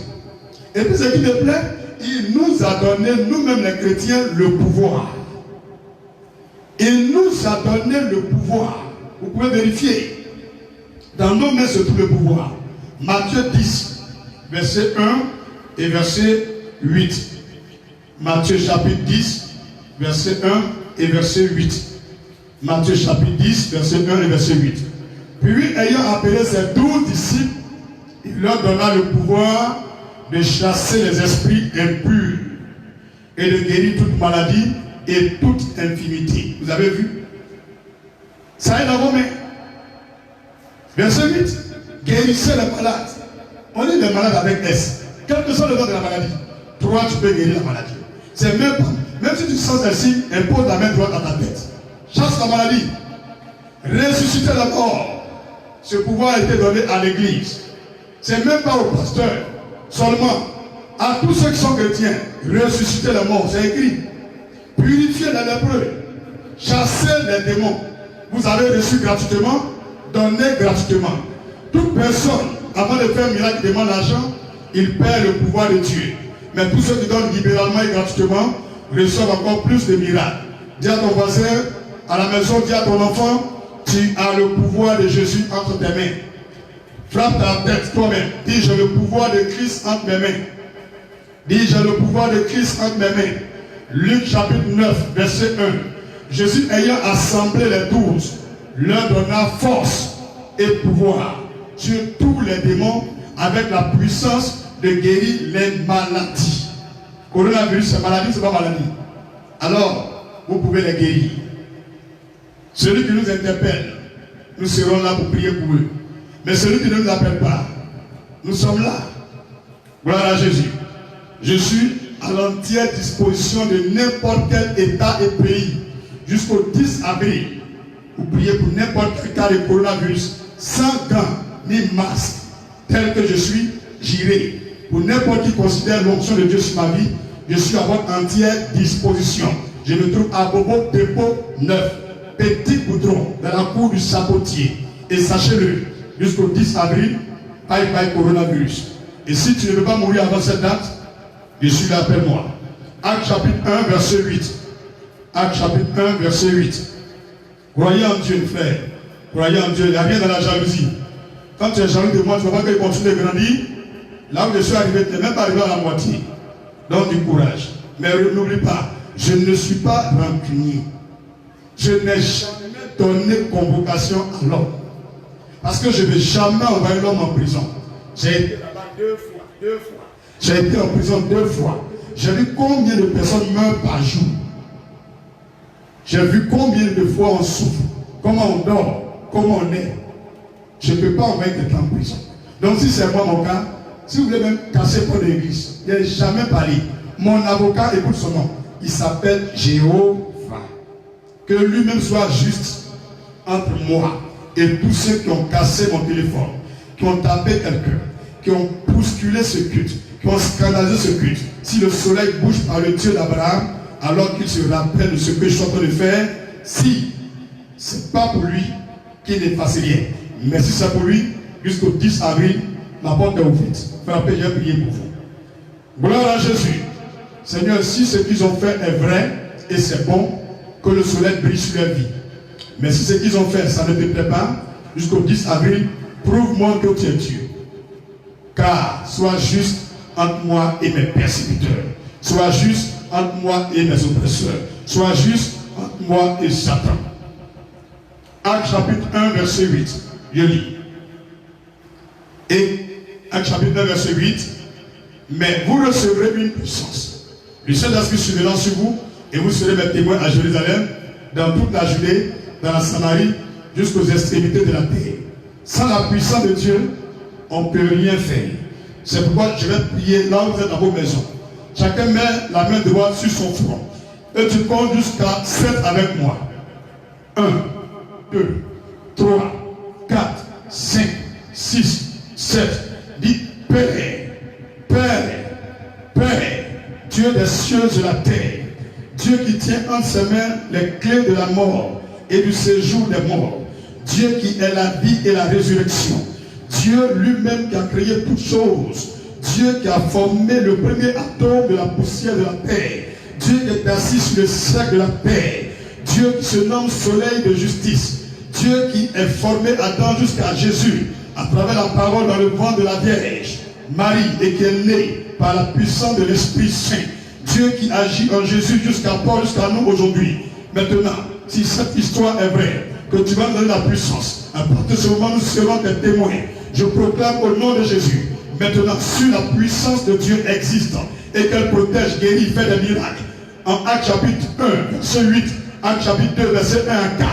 Et puis ce qui te plaît, il nous a donné, nous-mêmes les chrétiens, le pouvoir. Il nous a donné le pouvoir. Vous pouvez vérifier. Dans nos mains se trouve le pouvoir. Matthieu 10, verset 1 et verset 8. Matthieu chapitre 10, verset 1 et verset 8. Matthieu chapitre 10, verset 1 et verset 8. Puis, ayant appelé ses 12 disciples, il leur donna le pouvoir de chasser les esprits impurs et de guérir toute maladie et toute infirmité. Vous avez vu? Ça est dans vos mains. Verset 8. Guérissez les malades. On dit les malades avec S. Quel que soit le nom de la maladie, toi tu peux guérir la maladie. C'est même pas. Même si tu sens un signe, impose la main droite à ta tête. Chasse la maladie. Ressusciter la mort. Ce pouvoir a été donné à l'église. C'est même pas au pasteur. Seulement à tous ceux qui sont chrétiens. Ressusciter la mort. C'est écrit. Purifier les lépreux. Chasser les démons. Vous avez reçu gratuitement. Donnez gratuitement. Toute personne, avant de faire un miracle, qui demande l'argent, il perd le pouvoir de Dieu. Mais tous ceux qui donnent libéralement et gratuitement reçoivent encore plus de miracles. Dis à ton voisin, à la maison, dis à ton enfant, tu as le pouvoir de Jésus entre tes mains. Frappe ta tête toi-même. Dis, j'ai le pouvoir de Christ entre mes mains. Dis, j'ai le pouvoir de Christ entre mes mains. Luc chapitre 9, verset 1. Jésus ayant assemblé les 12, leur donna force et pouvoir sur tous les démons avec la puissance de guérir les maladies. Coronavirus, c'est maladie, c'est pas maladie. Alors, vous pouvez les guérir. Celui qui nous interpelle, nous serons là pour prier pour eux. Mais celui qui ne nous appelle pas, nous sommes là. Gloire à Jésus. Je suis à l'entière disposition de n'importe quel état et pays jusqu'au 10 avril. Vous priez pour n'importe quel cas de coronavirus, sans gants ni masque, tel que je suis, j'irai. Pour n'importe qui considère l'onction de Dieu sur ma vie, je suis à votre entière disposition. Je me trouve à Bobo Dépôt 9, Petit Goudron, dans la cour du Sapotier. Et sachez-le, jusqu'au 10 avril, bye bye coronavirus. Et si tu ne veux pas mourir avant cette date, je suis là, appelle-moi. Acte chapitre 1, verset 8. Acte chapitre 1, verset 8. Croyez en Dieu, frère. Croyez en Dieu. Il n'y a rien dans la jalousie. Quand tu es jaloux de moi, tu ne vois pas qu'il continue de grandir. Là où je suis arrivé, tu n'es même pas arrivé à la moitié. Donc du courage. Mais n'oublie pas, je ne suis pas rancunier. Je n'ai jamais donné convocation à l'homme. Parce que je ne vais jamais envoyer l'homme en prison. J'ai été là-bas 2 fois. J'ai été en prison 2 fois. J'ai vu combien de personnes meurent par jour. J'ai vu combien de fois on souffre. Comment on dort. Comment on est. Je ne peux pas envoyer quelqu'un en prison. Donc si c'est moi mon cas, si vous voulez même casser pour l'église, il n'a jamais parlé. Mon avocat, écoute son nom. Il s'appelle Jéhovah. Que lui-même soit juste entre moi et tous ceux qui ont cassé mon téléphone, qui ont tapé quelqu'un, qui ont bousculé ce culte, qui ont scandalisé ce culte. Si le soleil bouge par le Dieu d'Abraham, alors qu'il se rappelle de ce que je suis en train de faire, si ce n'est pas pour lui, qu'il n'efface rien. Mais si c'est pour lui, jusqu'au 10 avril, ma porte est ouverte. Frère, j'ai prié pour vous. Gloire à Jésus. Seigneur, si ce qu'ils ont fait est vrai et c'est bon, que le soleil brille sur leur vie. Mais si ce qu'ils ont fait, ça ne te plaît pas, jusqu'au 10 avril, prouve-moi que tu es Dieu. Car sois juste entre moi et mes persécuteurs. Sois juste entre moi et mes oppresseurs. Sois juste entre moi et Satan. Actes chapitre 1, verset 8. Je lis. Et Actes chapitre 1, verset 8. Mais vous recevrez une puissance. Le Saint-Esprit survenant sur vous, et vous serez mes témoins à Jérusalem, dans toute la Judée, dans la Samarie, jusqu'aux extrémités de la terre. Sans la puissance de Dieu, on ne peut rien faire. C'est pourquoi je vais prier là où vous êtes dans vos maisons. Chacun met la main droite sur son front. Et tu comptes jusqu'à 7 avec moi. 1, 2, 3, 4, 5, 6, 7. Dis Père, Père, Père, Dieu des cieux et de la terre. Dieu qui tient entre ses mains les clés de la mort et du séjour des morts. Dieu qui est la vie et la résurrection. Dieu lui-même qui a créé toutes choses. Dieu qui a formé le premier atome de la poussière de la terre. Dieu qui est assis sur le cercle de la terre. Dieu qui se nomme soleil de justice. Dieu qui est formé Adam jusqu'à Jésus à travers la parole dans le ventre de la Vierge Marie et qui est né par la puissance de l'Esprit Saint. Dieu qui agit en Jésus jusqu'à Paul, jusqu'à nous aujourd'hui. Maintenant, si cette histoire est vraie, que tu vas nous donner la puissance, à partir de ce moment, nous serons tes témoins. Je proclame au nom de Jésus, maintenant, sur la puissance de Dieu existant, et qu'elle protège, guérit, fait des miracles. En Actes chapitre 1, verset 8, Actes chapitre 2, verset 1 à 4,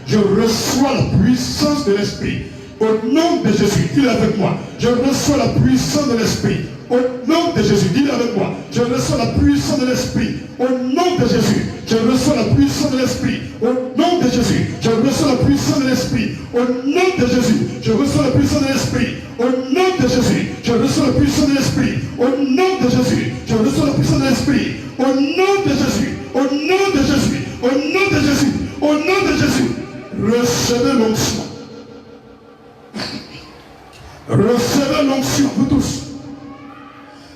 je reçois la puissance de l'Esprit. Au nom de Jésus, dis-le avec moi. Je reçois la puissance de l'Esprit. Au nom de Jésus, dis-le avec moi. Je reçois la puissance de l'Esprit. Au nom de Jésus, je reçois la puissance de l'Esprit. Au nom de Jésus, je reçois la puissance de l'Esprit. Au nom de Jésus, je reçois la puissance de l'Esprit. Au nom de Jésus, je reçois la puissance de l'Esprit. Au nom de Jésus, je reçois la puissance de l'Esprit. Au nom de Jésus, au nom de Jésus, au nom de Jésus, au nom de Jésus, recevez l'onction. Recevez l'onction, vous tous.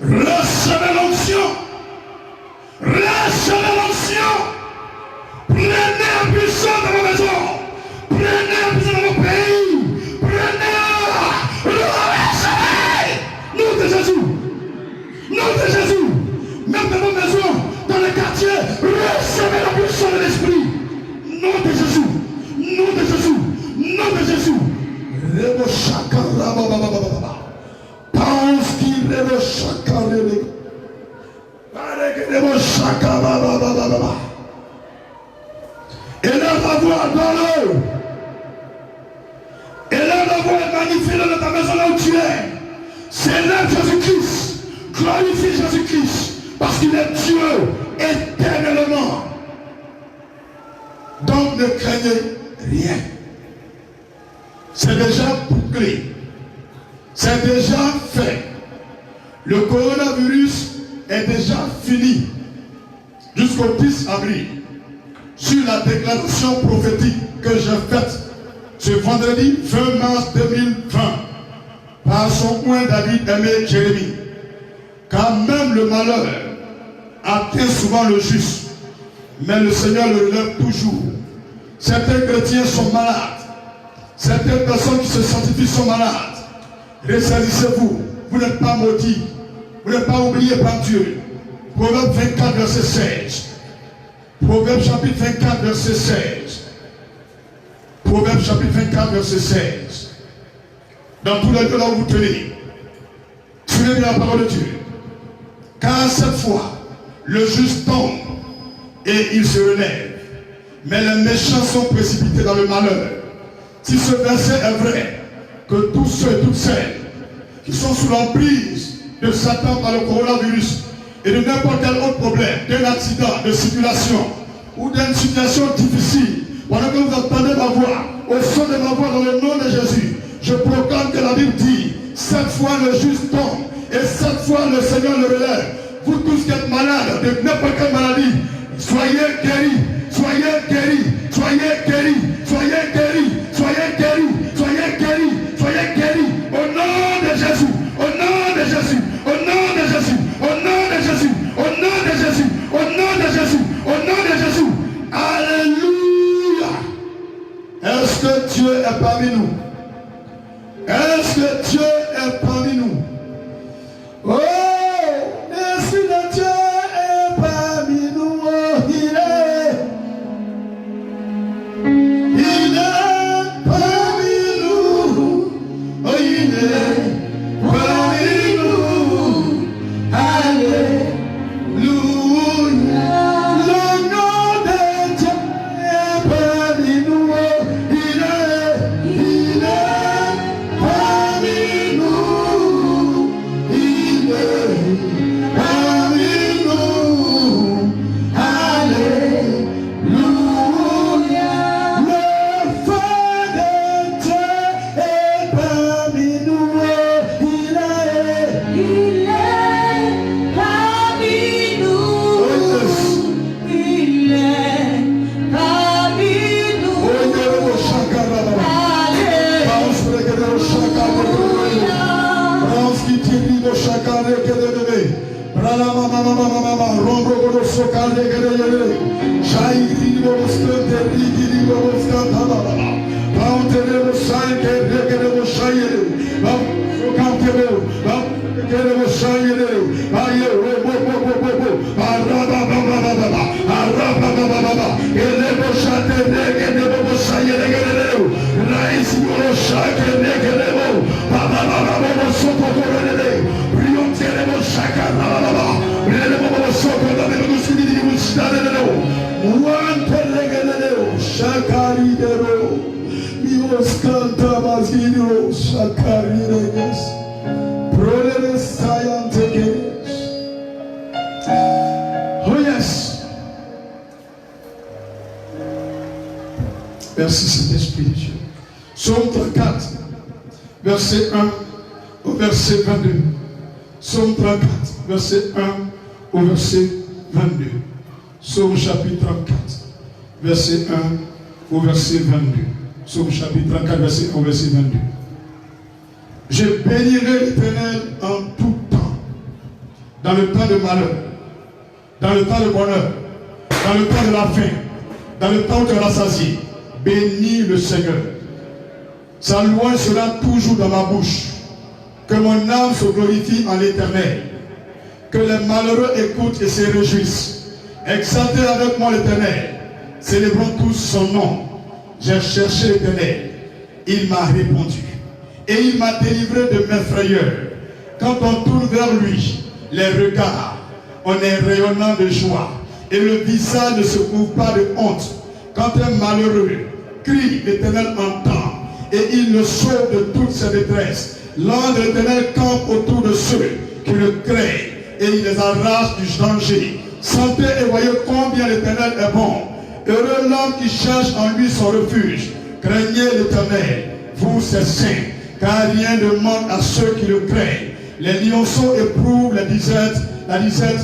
Recevez l'onction. Recevez l'onction. Prenez la puissance de vos maisons. Prenez la puissance de vos pays. Prenez. Recevez. Nom de Jésus. Nom de Jésus. Même dans vos maisons, dans les quartiers, recevez la puissance de l'Esprit. Nom de Jésus. Nom de Jésus. Nom de Jésus. Élève la voix dans l'eau. Élève la voix et magnifie dans ta maison là où tu es. Célèbre Jésus-Christ. Glorifie Jésus-Christ. Parce qu'il est Dieu éternellement. Donc ne craignez rien. C'est déjà bouclé. C'est déjà fait. Le coronavirus est déjà fini. Jusqu'au 10 avril. Sur la déclaration prophétique que j'ai faite ce vendredi 20 mars 2020 par son point David aimé Jérémie. Car même le malheur atteint souvent le juste. Mais le Seigneur le relève toujours. Certains chrétiens sont malades. Certaines personnes qui se sanctifient sont malades. Ressaisissez-vous. Vous n'êtes pas maudits. Vous n'êtes pas oubliés par Dieu. Proverbe 24, verset 16. Proverbe chapitre 24, verset 16. Proverbe chapitre 24, verset 16. Dans tous les lieux là où vous tenez, suivez bien la parole de Dieu. Car cette fois, le juste tombe et il se relève. Mais les méchants sont précipités dans le malheur. Si ce verset est vrai, que tous ceux et toutes celles qui sont sous l'emprise de Satan par le coronavirus et de n'importe quel autre problème, d'un accident, de circulation ou d'une situation difficile, pendant que vous entendez ma voix, au son de ma voix dans le nom de Jésus, je proclame que la Bible dit, cette fois le juste tombe et cette fois le Seigneur le relève. Vous tous qui êtes malades de n'importe quelle maladie, soyez guéris, soyez guéris, soyez guéris, soyez guéris, soyez guéris, soyez guéris, soyez guéris, au nom de Jésus, au nom de Jésus, au nom de Jésus, au nom de Jésus, au nom de Jésus, au nom de Jésus, au nom de Jésus. Alléluia. Est-ce que Dieu est parmi nous? Est-ce que Dieu est parmi nous? Oh, l'Esprit de Dieu est parmi nous. Oh, il est parmi nous. Oh, il est parmi nous. Alléluia. Le nom de Dieu est parmi nous. Oh, il est parmi nous. Il est parmi nous. Alléluia. Le feu de Dieu est parmi nous. Il est parmi nous. Oh, yes. Il est parmi nous. Oh, Yerebo Shakara. Bounce for the Yerebo Shakara. Bounce qui tire le Shakara Kedebe. Brala mama mama mama rombo godo sokale kedebe. Shairi bo skante rigi bo skanta baba. Bounce le shai kedebe shairi. Bounce sokante bo. Bounce kedebe shairi. Aye robo bo bo bo bo. Araba baba baba. Araba baba baba. Elebo shate kedebe bo shairi kedebe. Raisi bo shake kedebe. Baba baba bo soko kedebe. Prions kedebe shaka baba. Oh yes. Merci Saint-Esprit de Dieu. Psaume 34, verset 1 au verset 22. Psaume 34, verset 1 au verset 22. Psaume chapitre 34, verset 1 au verset 22. Psaume chapitre 34, verset 1 au verset 22. Je bénirai l'Éternel en tout temps, dans le temps de malheur, dans le temps de bonheur, dans le temps de la faim, dans le temps où tu es rassasié. Bénis le Seigneur. Sa louange sera toujours dans ma bouche. Que mon âme se glorifie en l'Éternel. Que les malheureux écoutent et se réjouissent. Exaltez avec moi l'Éternel. Célébrons tous son nom. J'ai cherché l'Éternel. Il m'a répondu. Et il m'a délivré de mes frayeurs. Quand on tourne vers lui, les regards, on est rayonnant de joie. Et le visage ne se couvre pas de honte. Quand un malheureux crie, l'Éternel entend. Et il le sauve de toutes ses détresses. L'ange de l'Éternel campe autour de ceux qui le craignent et il les arrache du danger. Sentez et voyez combien l'Éternel est bon. Heureux l'homme qui cherche en lui son refuge. Craignez l'Éternel, vous ses saints, car rien ne manque à ceux qui le craignent. Les lionceaux éprouvent la disette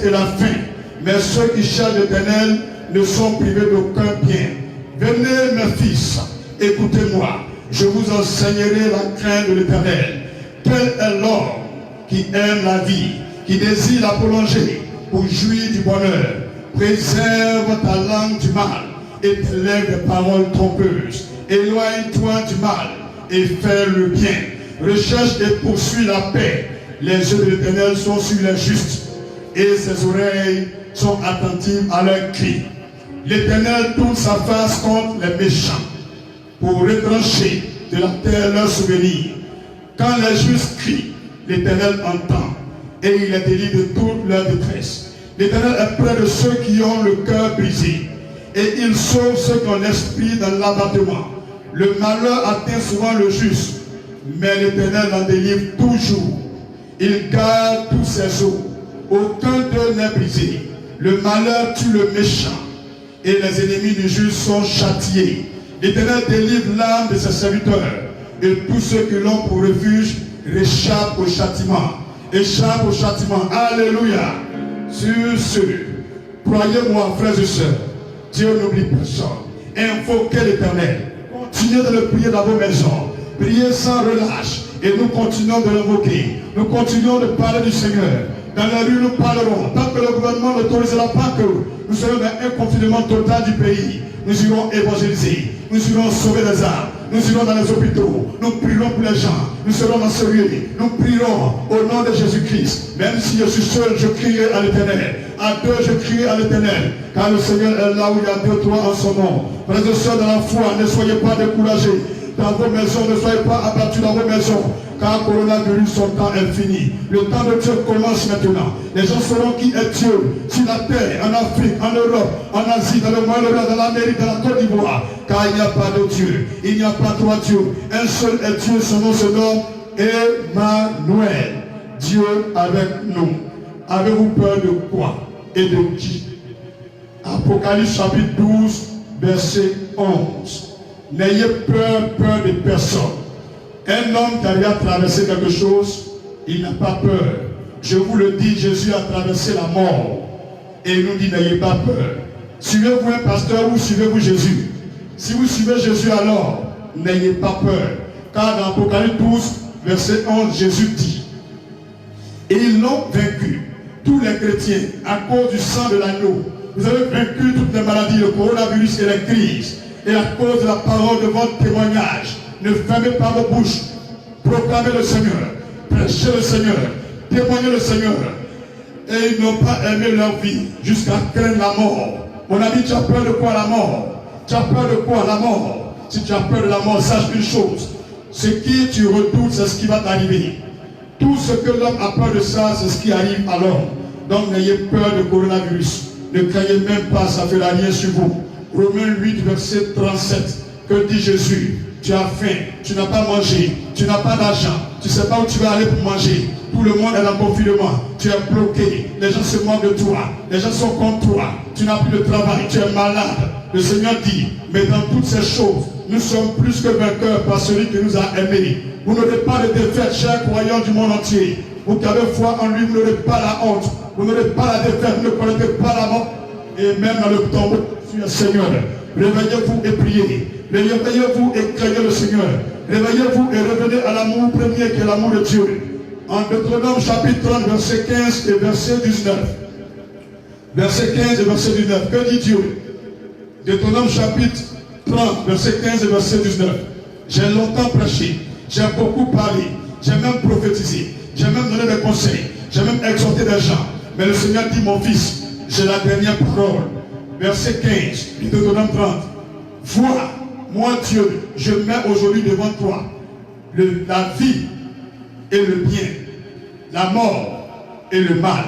et la faim, mais ceux qui cherchent l'Éternel ne sont privés d'aucun bien. Venez mes fils, écoutez-moi, je vous enseignerai la crainte de l'Éternel. Quel est l'homme qui aime la vie, qui désire la prolonger pour jouir du bonheur? Préserve ta langue du mal et tes lèvres des paroles trompeuses. Éloigne-toi du mal et fais le bien. Recherche et poursuis la paix. Les yeux de l'Éternel sont sur les justes et ses oreilles sont attentives à leurs cris. L'Éternel tourne sa face contre les méchants pour retrancher de la terre leurs souvenirs. Quand les justes crient, l'Éternel entend et il les délivre de toute leur détresse. L'Éternel est près de ceux qui ont le cœur brisé et il sauve ceux qui ont l'esprit dans l'abattement. Le malheur atteint souvent le juste, mais l'Éternel en délivre toujours. Il garde tous ses os, aucun d'eux n'est brisé. Le malheur tue le méchant et les ennemis du juste sont châtiés. L'Éternel délivre l'âme de ses serviteurs et tous ceux qui l'ont pour refuge réchappent au châtiment. Échappent au châtiment. Alléluia. Sur ce, croyez-moi, frères et sœurs, Dieu n'oublie personne. Invoquez l'Éternel. Continuez de le prier dans vos maisons. Priez sans relâche. Et nous continuons de l'invoquer. Nous continuons de parler du Seigneur. Dans la rue, nous parlerons. Tant que le gouvernement n'autorisera pas que nous soyons dans un confinement total du pays, nous irons évangéliser. Nous irons sauver les âmes. Nous irons dans les hôpitaux. Nous prierons pour les gens. Nous serons dans ce lieu. Nous prierons au nom de Jésus-Christ. Même si je suis seul, je crierai à l'Éternel. À deux, je crierai à l'Éternel. Car le Seigneur est là où il y a deux, trois en son nom. Frères et sœurs dans la foi, ne soyez pas découragés. Dans vos maisons, ne soyez pas abattus dans vos maisons. Car le coronavirus, son temps est fini. Le temps de Dieu commence maintenant. Les gens sauront qui est Dieu sur la terre, en Afrique, en Europe, en Asie, dans le Moyen-Orient, dans l'Amérique, dans la Côte d'Ivoire. Car il n'y a pas de Dieu. Il n'y a pas trois dieux. Un seul est Dieu, son nom se nomme Emmanuel. Dieu avec nous. Avez-vous peur de quoi et de qui? Apocalypse chapitre 12, verset 11. N'ayez peur de personne. Un homme qui a traversé quelque chose, il n'a pas peur. Je vous le dis, Jésus a traversé la mort. Et il nous dit, n'ayez pas peur. Suivez-vous un pasteur ou suivez-vous Jésus? Si vous suivez Jésus alors, n'ayez pas peur. Car dans Apocalypse 12, verset 11, Jésus dit, et ils l'ont vaincu, tous les chrétiens, à cause du sang de l'agneau. Vous avez vaincu toutes les maladies, le coronavirus et les crises. Et à cause de la parole de votre témoignage, ne fermez pas vos bouches. Proclamez le Seigneur. Prêchez le Seigneur. Témoignez le Seigneur. Et ils n'ont pas aimé leur vie jusqu'à craindre la mort. Mon ami, tu as peur de quoi la mort? Tu as peur de quoi la mort? Si tu as peur de la mort, sache une chose. Ce qui tu redoutes, c'est ce qui va t'arriver. Tout ce que l'homme a peur de ça, c'est ce qui arrive à l'homme. Donc n'ayez peur de coronavirus. Ne craignez même pas, ça ne fera rien sur vous. Romains 8, verset 37. Que dit Jésus? Tu as faim, tu n'as pas mangé, tu n'as pas d'argent, tu ne sais pas où tu vas aller pour manger. Tout le monde est en confinement, tu es bloqué, les gens se moquent de toi, les gens sont contre toi, tu n'as plus de travail, tu es malade. Le Seigneur dit, mais dans toutes ces choses, nous sommes plus que vainqueurs par celui qui nous a aimés. Vous n'aurez pas de défaite, chers croyants du monde entier. Vous qui avez foi en lui, vous n'aurez pas la honte, vous n'aurez pas la défaite, vous ne connaissez pas la mort. Et même dans le tombeau, tu es Seigneur. Réveillez-vous et priez. Réveillez-vous et craignez le Seigneur. Réveillez-vous et revenez à l'amour premier qui est l'amour de Dieu. En Deutéronome chapitre 30, verset 15 et verset 19. Verset 15 et verset 19. Que dit Dieu? Deutéronome chapitre 30, verset 15 et verset 19. J'ai longtemps prêché. J'ai beaucoup parlé. J'ai même prophétisé. J'ai même donné des conseils. J'ai même exhorté des gens. Mais le Seigneur dit, mon fils, j'ai la dernière parole. Verset 15 du Deutéronome 30. Vois, moi Dieu, je mets aujourd'hui devant toi la vie et le bien, la mort et le mal.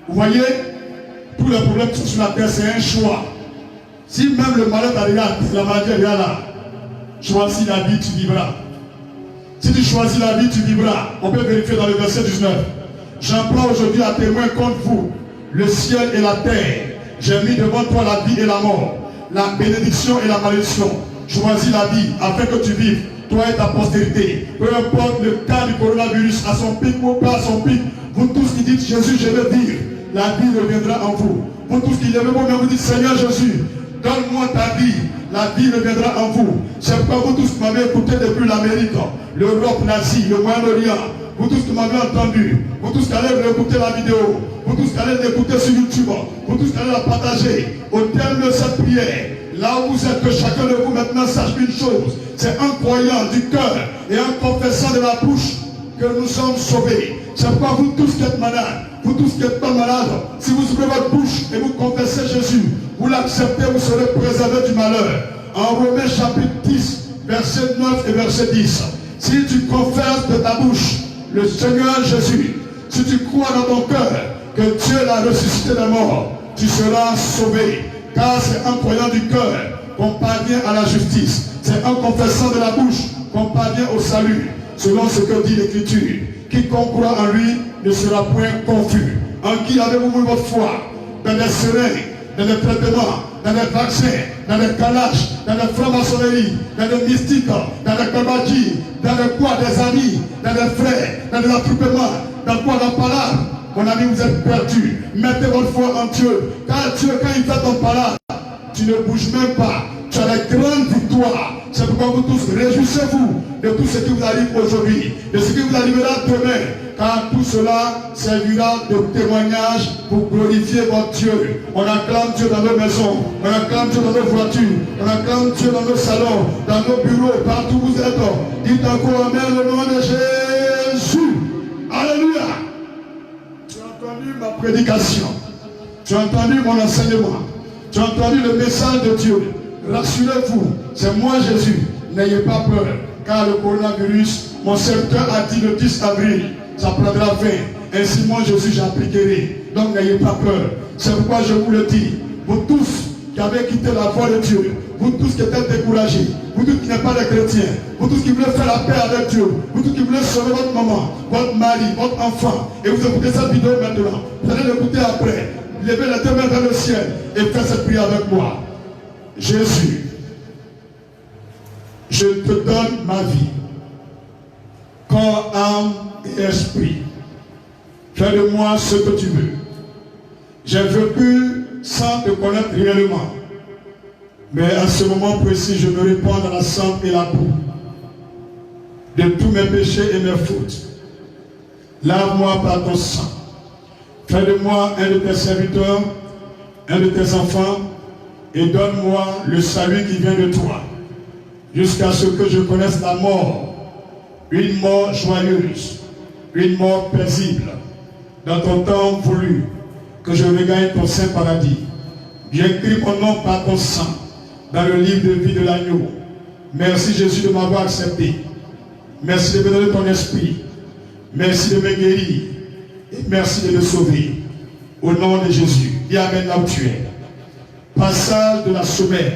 Vous voyez, tous les problèmes qui sont sur la terre, c'est un choix. Si même le malheur t'arrive, la maladie est là, choisis la vie, tu vivras. Si tu choisis la vie, tu vivras. On peut vérifier dans le verset 19. J'emploie aujourd'hui à témoin contre vous le ciel et la terre. J'ai mis devant toi la vie et la mort, la bénédiction et la malédiction. Choisis la vie afin que tu vives, toi et ta postérité. Peu importe le cas du coronavirus, à son pic ou pas à son pic, vous tous qui dites Jésus, je veux vivre, la vie reviendra en vous. Vous tous qui levez vos mains, vous dites Seigneur Jésus, donne-moi ta vie, la vie reviendra en vous. C'est pas vous tous qui m'avez écouté depuis l'Amérique, l'Europe, l'Asie, le Moyen-Orient. Vous tous qui m'avez entendu, vous tous qui allez écouter la vidéo, vous tous qui allez l'écouter sur YouTube, vous tous qui allez la partager, au terme de cette prière, là où vous êtes, que chacun de vous maintenant sache une chose, c'est en croyant du cœur et en confessant de la bouche que nous sommes sauvés. C'est pourquoi vous tous qui êtes malades, vous tous qui n'êtes pas malades, si vous ouvrez votre bouche et vous confessez Jésus, vous l'acceptez, vous serez préservés du malheur. En Romains chapitre 10, verset 9 et verset 10. Si tu confesses de ta bouche le Seigneur Jésus, si tu crois dans ton cœur que Dieu l'a ressuscité des morts, tu seras sauvé. Car c'est en croyant du cœur qu'on parvient à la justice. C'est en confessant de la bouche qu'on parvient au salut, selon ce que dit l'Écriture. Quiconque croit en lui ne sera point confus. En qui avez-vous mis votre foi? Dans les seringues, dans les traitements, dans les vaccins, dans les calaches, dans les francs-maçonneries, dans les mystiques, dans les kabadji, dans les quoi des amis, dans les frères, dans les attroupements, dans quoi la parade. Mon ami, vous êtes perdu. Mettez votre foi en Dieu. Car Dieu, quand il fait ton parade, tu ne bouges même pas. Tu as la grande victoire. C'est pourquoi vous tous réjouissez-vous de tout ce qui vous arrive aujourd'hui, de ce qui vous arrivera demain. Car tout cela servira de témoignage pour glorifier votre Dieu. On acclame Dieu dans nos maisons, on acclame Dieu dans nos voitures, on acclame Dieu dans nos salons, dans nos bureaux, partout où vous êtes. Dites encore Amen au nom de Jésus. Alléluia. Tu as entendu ma prédication, tu as entendu mon enseignement, tu as entendu le message de Dieu. Rassurez-vous, c'est moi Jésus. N'ayez pas peur, car le coronavirus, mon serviteur a dit le 10 avril, ça prendra fin. Ainsi moi Jésus j'appliquerai. Donc n'ayez pas peur. C'est pourquoi je vous le dis. Vous tous qui avez quitté la voie de Dieu, vous tous qui êtes découragés, vous tous qui n'êtes pas des chrétiens, vous tous qui voulez faire la paix avec Dieu, vous tous qui voulez sauver votre maman, votre mari, votre enfant, et vous écoutez cette vidéo maintenant, vous allez l'écouter après. Levez les deux mains vers le ciel et faites cette prière avec moi. Jésus, je te donne ma vie, corps, âme et esprit. Fais de moi ce que tu veux. J'ai vécu sans te connaître réellement. Mais à ce moment précis, je me répands dans la cendre et la boue de tous mes péchés et mes fautes. Lave-moi par ton sang. Fais de moi un de tes serviteurs, un de tes enfants, et donne-moi le salut qui vient de toi, jusqu'à ce que je connaisse la mort, une mort joyeuse, une mort paisible, dans ton temps voulu, que je regagne ton saint paradis. J'écris mon nom par ton sang, dans le livre de vie de l'agneau. Merci Jésus de m'avoir accepté. Merci de me donner ton esprit. Merci de me guérir. Et merci de me sauver. Au nom de Jésus. Dis Amen là où tu es. Passage de la semaine,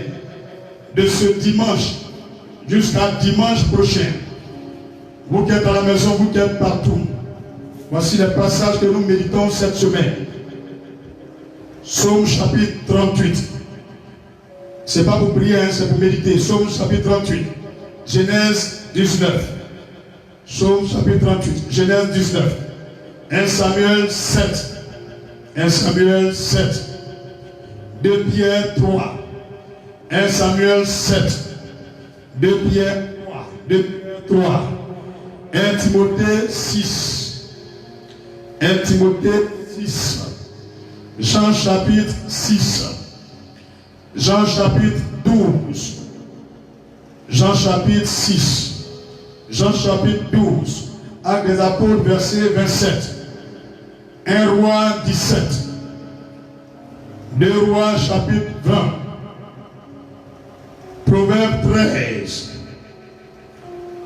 de ce dimanche jusqu'à dimanche prochain. Vous qui êtes à la maison, vous qui êtes partout. Voici les passages que nous méditons cette semaine. Psaume chapitre 38. Ce n'est pas pour prier, hein, c'est pour méditer. Psaume chapitre 38. Genèse 19. Psaume chapitre 38. Genèse 19. 1 Samuel 7. 1 Samuel 7. 2 Pierre 3. 1 Samuel 7. 2 Pierre 3. 2 Pierre 3. 1 Timothée 6. 1 Timothée 6. Jean chapitre 6. Jean chapitre 12. Jean chapitre 6. Jean chapitre 12. Actes des apôtres, verset 27. 1 Roi 17. 2 Rois chapitre 20. Proverbe 13.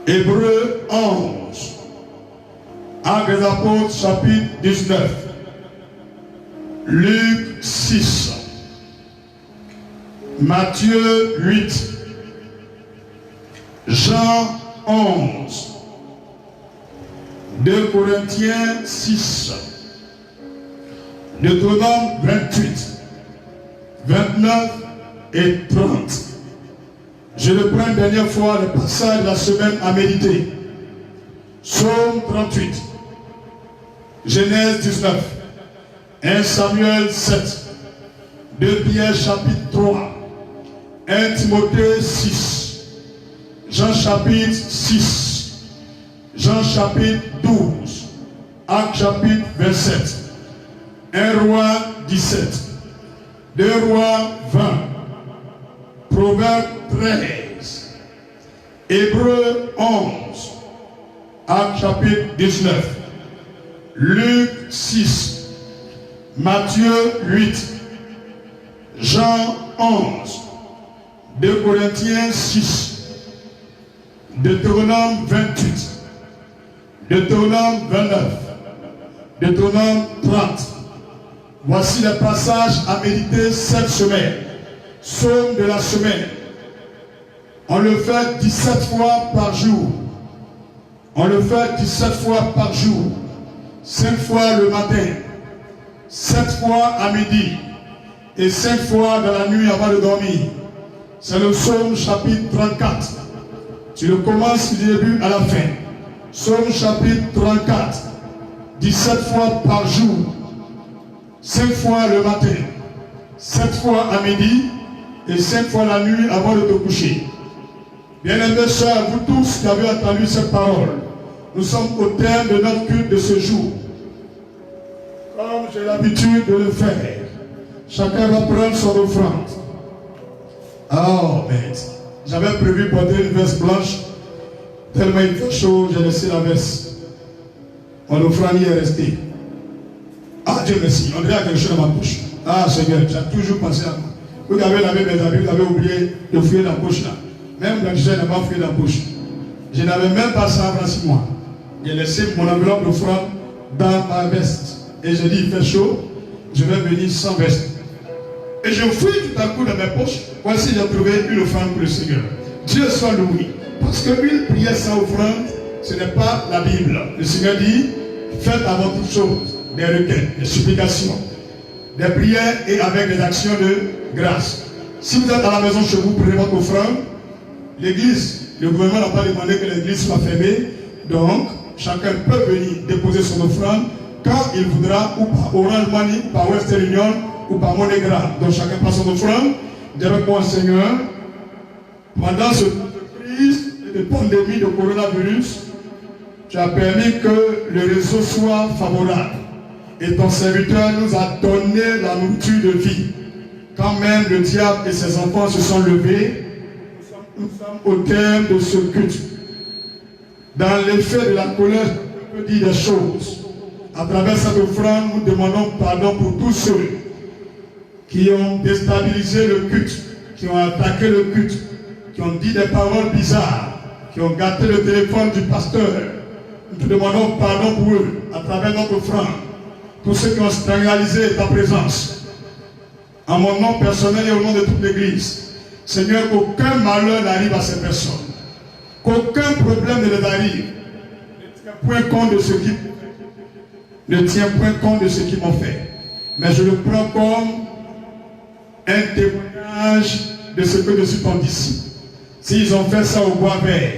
Hébreux 11. Actes des apôtres chapitre 19. Luc 6. Matthieu 8. Jean 11. 2 Corinthiens 6. Deutéronome 28. 29 et 30. Je le prends une dernière fois, le passage de la semaine à méditer. Psaume 38. Genèse 19. 1 Samuel 7. 2 Pierre chapitre 3. 1 Timothée 6. Jean chapitre 6. Jean chapitre 12. Actes chapitre 27. 1 Roi 17. 2 Rois 20. Proverbe 13. Hébreux 11. Actes chapitre 19. Luc 6. Matthieu 8. Jean 11. 2 Corinthiens 6. Deutéronome 28, Deutéronome 29, Deutéronome 30. Voici les passages à méditer cette semaine. Psaume de la semaine. On le fait 17 fois par jour. On le fait 17 fois par jour. 5 fois le matin, 7 fois à midi et 5 fois dans la nuit avant de dormir. C'est le psaume chapitre 34. Tu le commences du début à la fin. Psaume chapitre 34. 17 fois par jour. 5 fois le matin. 7 fois à midi et 5 fois la nuit avant de te coucher. Bien-aimés sœurs, vous tous qui avez entendu cette parole, nous sommes au terme de notre culte de ce jour. Comme j'ai l'habitude de le faire, chacun va prendre son offrande. Oh, mais j'avais prévu porter une veste blanche. Tellement il fait chaud, j'ai laissé la veste. Mon offrande y est resté. Ah, Dieu merci, on dirait quelque chose dans ma poche. Ah, Seigneur, tu as toujours pensé à moi. Vous avez lavé mes habits, vous avez oublié de fouiller dans la poche là. Même quand je n'ai pas fouillé dans la poche. Je n'avais même pas 100 francs sur moi. J'ai laissé mon enveloppe d'offrande dans ma veste. Et j'ai dit, il fait chaud, je vais venir sans veste. Et je fouille tout à coup dans mes poches. Voici, j'ai trouvé une offrande pour le Seigneur. Dieu soit loué. Parce qu'une prière sans offrande, ce n'est pas la Bible. Le Seigneur dit, faites avant toute chose des requêtes, des supplications, des prières et avec des actions de grâce. Si vous êtes à la maison chez vous, prenez votre offrande. L'église, le gouvernement n'a pas demandé que l'église soit fermée. Donc, chacun peut venir déposer son offrande quand il voudra, ou par Orange Money, par Western Union, ou par MoneyGram. Donc, chacun passe son offrande. Dis avec moi, Seigneur, pendant ce temps de crise et de pandémie de coronavirus, tu as permis que le réseau soit favorable. Et ton serviteur nous a donné la nourriture de vie. Quand même le diable et ses enfants se sont levés, nous sommes au terme de ce culte. Dans l'effet de la colère, je peux dire des choses. À travers cette offrande, nous demandons pardon pour tous ceux qui ont déstabilisé le culte, qui ont attaqué le culte, qui ont dit des paroles bizarres, qui ont gâté le téléphone du pasteur. Nous te demandons pardon pour eux, à travers notre offrande. Tous ceux qui ont scandalisé ta présence. En mon nom personnel et au nom de toute l'Église. Seigneur, qu'aucun malheur n'arrive à ces personnes. Qu'aucun problème ne les arrive. Ne tiens point compte de ce qui ne tiens point compte de ce qu'ils m'ont fait. Mais je le prends comme un témoignage de ce que je suis ton disciple. S'ils ont fait ça au bois vert,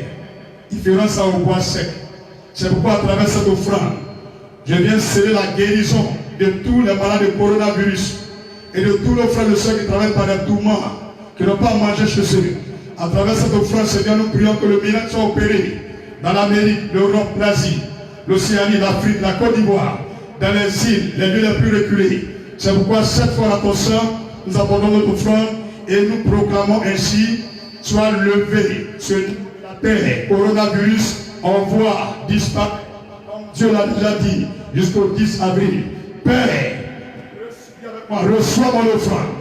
ils feront ça au bois sec. C'est pourquoi à travers cette offrande, je viens sceller la guérison de tous les malades de coronavirus et de tous nos frères et sœurs qui travaillent par des tourments, qui n'ont pas mangé chez eux. À travers cette offrande, Seigneur, nous prions que le miracle soit opéré dans l'Amérique, l'Europe, l'Asie, l'Océanie, l'Afrique, la Côte d'Ivoire, dans les îles, les lieux les plus reculés. C'est pourquoi cette fois à ton sang, nous apportons notre offrande et nous proclamons ainsi, soit levé sur la terre, coronavirus, envoie, disparaître, comme Dieu l'a déjà dit, jusqu'au 10 avril. Père, reçois mon offrande,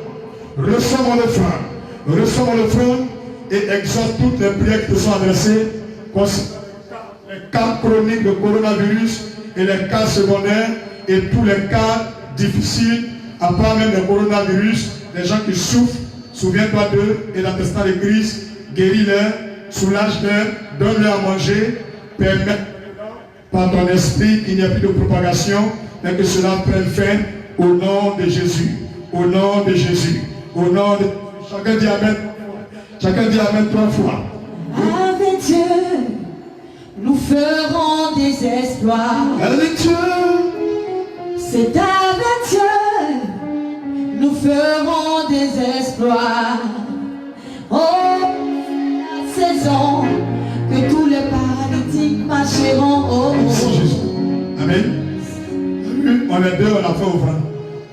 reçois mon offrande, reçois mon offrande et exauce toutes les prières qui te sont adressées concernant les cas chroniques de coronavirus et les cas secondaires et tous les cas difficiles, à part même le coronavirus, les gens qui souffrent, souviens-toi d'eux et l'attestat de Christ, guéris-les, soulage-les, donne-leur à manger, permets par ton esprit qu'il n'y ait plus de propagation, mais que cela prenne fin au nom de Jésus, au nom de Jésus, au nom de... Chacun dit Amen. Chacun dit Amen 3 fois. Avec Dieu, nous ferons des exploits. Avec Dieu, c'est avec Dieu, nous ferons des exploits. Oh, la saison que tous les paralytiques marcheront. Oh, merci Jésus. Amen. On est deux, on a fait offrande.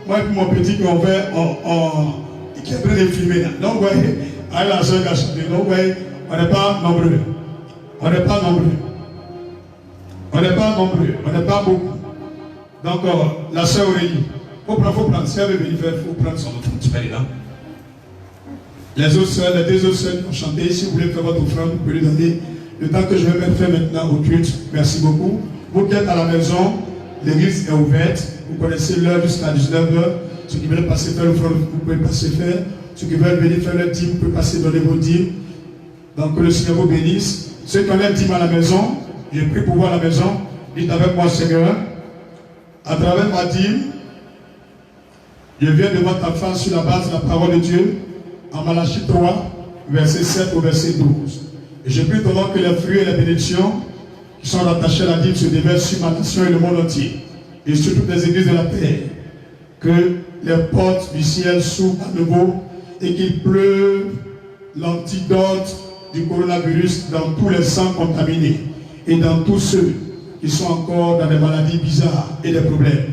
Moi et mon petit qui ont fait, qui est en train de filmer là. Donc, ouais, avec la soeur qui a chanté. Donc, ouais, on n'est pas nombreux. On n'est pas nombreux. On n'est pas nombreux. On n'est pas beaucoup. Donc, la soeur Aurélie, faut prendre. Si elle veut venir faire, il faut prendre son offrande. Tu peux aller là. Les autres soeurs, les deux autres soeurs qui ont chanté, si vous voulez faire votre offrande, vous pouvez lui donner le temps que je vais mettre fin maintenant au culte. Merci beaucoup. Vous qui êtes à la maison, l'église est ouverte. Vous connaissez l'heure jusqu'à 19h. Ceux qui veulent passer faire le front, vous pouvez passer faire. Ceux qui veulent venir faire le dîme, vous pouvez passer donner vos dîmes. Donc que le Seigneur vous bénisse. Ceux qui ont leur dîme à la maison, j'ai pris pour vous à la maison. Dites avec moi, Seigneur, à travers ma dîme, je viens devant ta face sur la base de la parole de Dieu, en Malachie 3, verset 7 au verset 12. Et je prie ton nom que les fruits et les bénédictions qui sont rattachés à la dîme se déversent sur ma nation et le monde entier, et sur toutes les églises de la terre. Que les portes du ciel s'ouvrent à nouveau et qu'il pleuve l'antidote du coronavirus dans tous les sangs contaminés et dans tous ceux qui sont encore dans des maladies bizarres et des problèmes.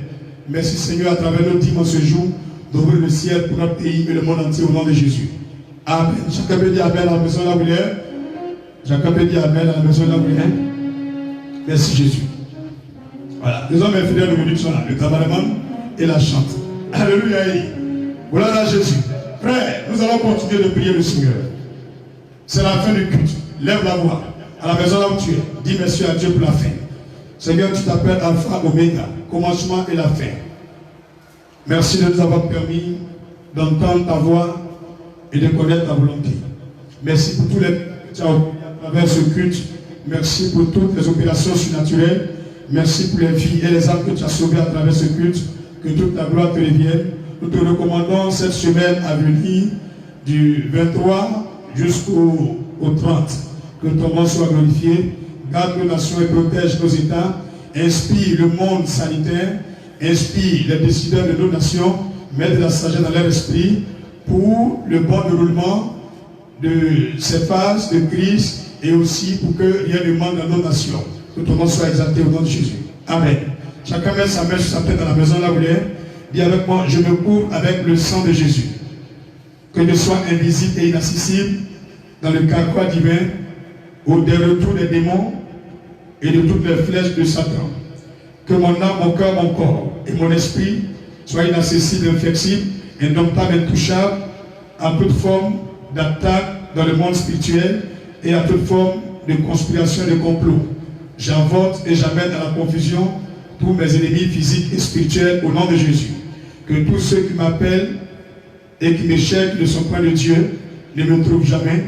Merci Seigneur, à travers nos dîmes en ce jour, d'ouvrir le ciel pour notre pays et le monde entier au nom de Jésus. Amen. Chacun peut dire Amen à la maison là où il est. Chacun peut dire Amen à la maison là où il est. Merci Jésus. Voilà, les hommes infidèles de minutes sont là, le cameraman et la chante. Alléluia. Voilà Jésus. Frère, nous allons continuer de prier le Seigneur. C'est la fin du culte. Lève la voix. À la maison là où tu es, dis merci à Dieu pour la fin. Seigneur, tu t'appelles Alpha, Oméga, commencement et la fin. Merci de nous avoir permis d'entendre ta voix et de connaître ta volonté. Merci pour tous les que tu as opérés à travers ce culte. Merci pour toutes les opérations surnaturelles. Merci pour les vies et les âmes que tu as sauvées à travers ce culte. Que toute ta gloire te revienne. Nous te recommandons cette semaine à venir du 23 jusqu'au 30. Que ton nom soit glorifié. Garde nos nations et protège nos États. Inspire le monde sanitaire. Inspire les décideurs de nos nations. Mets de la sagesse dans leur esprit pour le bon déroulement de ces phases de crise et aussi pour que rien ne manque dans nos nations. Que ton nom soit exalté au nom de Jésus. Amen. Chacun met sa main sur sa tête dans la maison là où il est. Dis avec moi, je me couvre avec le sang de Jésus. Que je sois invisible et inaccessible dans le carquois divin au retour des démons et de toutes les flèches de Satan. Que mon âme, mon cœur, mon corps et mon esprit soient inaccessibles, inflexibles, indomptables, intouchables à toute forme d'attaque dans le monde spirituel et à toute forme de conspiration et de complot. J'invoque et j'amène à la confusion tous mes ennemis physiques et spirituels au nom de Jésus. Que tous ceux qui m'appellent et qui m'échec, qui ne sont pas de Dieu, ne me trouvent jamais,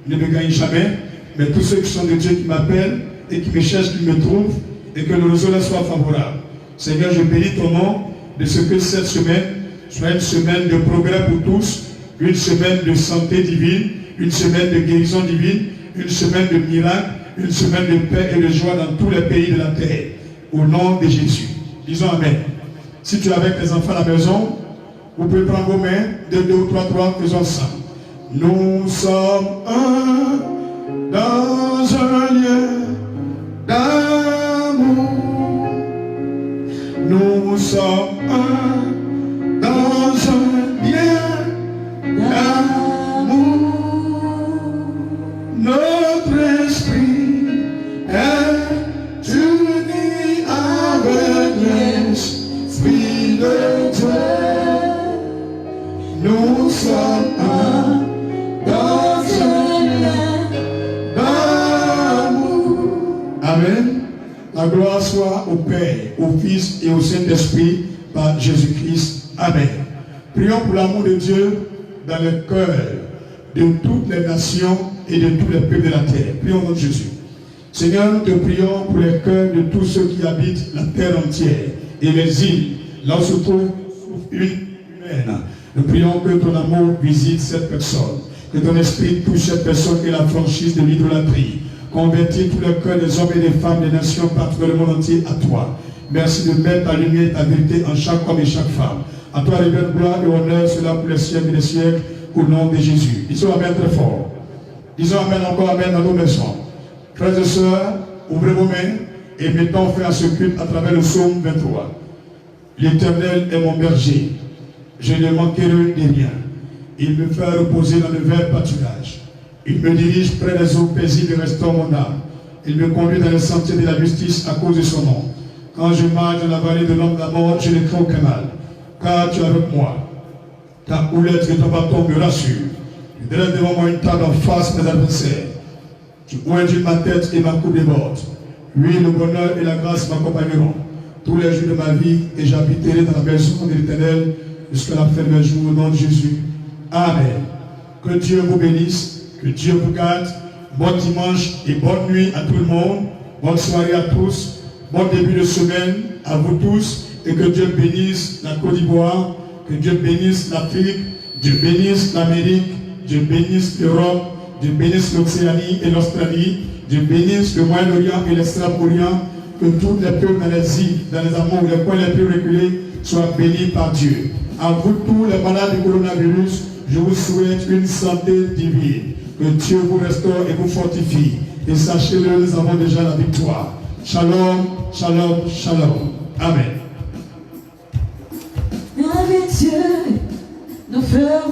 ne me gagnent jamais, mais tous ceux qui sont de Dieu qui m'appellent et qui me cherchent, qui me trouvent, et que le résultat soit favorable. Seigneur, je bénis ton nom de ce que cette semaine soit une semaine de progrès pour tous, une semaine de santé divine, une semaine de guérison divine, une semaine de miracles, une semaine de paix et de joie dans tous les pays de la terre. Au nom de Jésus. Disons Amen. Si tu es avec tes enfants à la maison, vous pouvez prendre vos mains, de 2 ou 3, faisons ensemble. Nous sommes un dans un lieu d'amour. Nous sommes un dans un lien d'amour. Notre esprit est uni avec l'esprit de Dieu. Nous sommes un dans un lien d'amour. Amen. La gloire soit au Père, au Fils et au Saint-Esprit par Jésus-Christ. Amen. Prions pour l'amour de Dieu dans le cœur de toutes les nations et de tous les peuples de la terre. Prions au nom de Jésus. Seigneur, nous te prions pour les cœurs de tous ceux qui habitent la terre entière et les îles, là où se trouve une humaine. Nous prions que ton amour visite cette personne, que ton esprit touche cette personne et la franchise de l'idolâtrie. Convertis tous les cœurs des hommes et des femmes, des nations, partout dans le monde entier à toi. Merci de mettre ta lumière et ta vérité en chaque homme et chaque femme. À toi, les belles gloire et honneur, cela pour les siècles et les siècles, au nom de Jésus. Disons Amen très fort. Disons Amen encore, Amen dans nos maisons. Frères et sœurs, ouvrez vos mains et mettons fin à ce culte à travers le psaume 23. L'Éternel est mon berger. Je ne manquerai de rien. Il me fait reposer dans le vert pâturage. Il me dirige près des eaux paisibles et restaure mon âme. Il me conduit dans les sentiers de la justice à cause de son nom. Quand je marche dans la vallée de l'ombre de la mort, je ne crains aucun mal. Car tu es avec moi. Ta houlette et ton bâton me rassurent. Tu dresses devant moi une table en face de mes adversaires. Tu oindis ma tête et ma coupe déborde. Oui, le bonheur et la grâce m'accompagneront tous les jours de ma vie et j'habiterai dans la maison de l'Éternel jusqu'à la fin de mes jours au nom de Jésus. Amen. Que Dieu vous bénisse, que Dieu vous garde. Bon dimanche et bonne nuit à tout le monde. Bonne soirée à tous. Bon début de semaine à vous tous. Et que Dieu bénisse la Côte d'Ivoire, que Dieu bénisse l'Afrique, Dieu bénisse l'Amérique, Dieu bénisse l'Europe, Dieu bénisse l'Océanie et l'Australie, Dieu bénisse le Moyen-Orient et l'Extrême-Orient, que tous les peuples dans les îles, dans les amours, les coins les plus reculés soient bénis par Dieu. À vous tous les malades du coronavirus, je vous souhaite une santé divine. Que Dieu vous restaure et vous fortifie. Et sachez-le, nous avons déjà la victoire. Shalom, shalom, shalom. Amen. Avec Dieu, nous ferons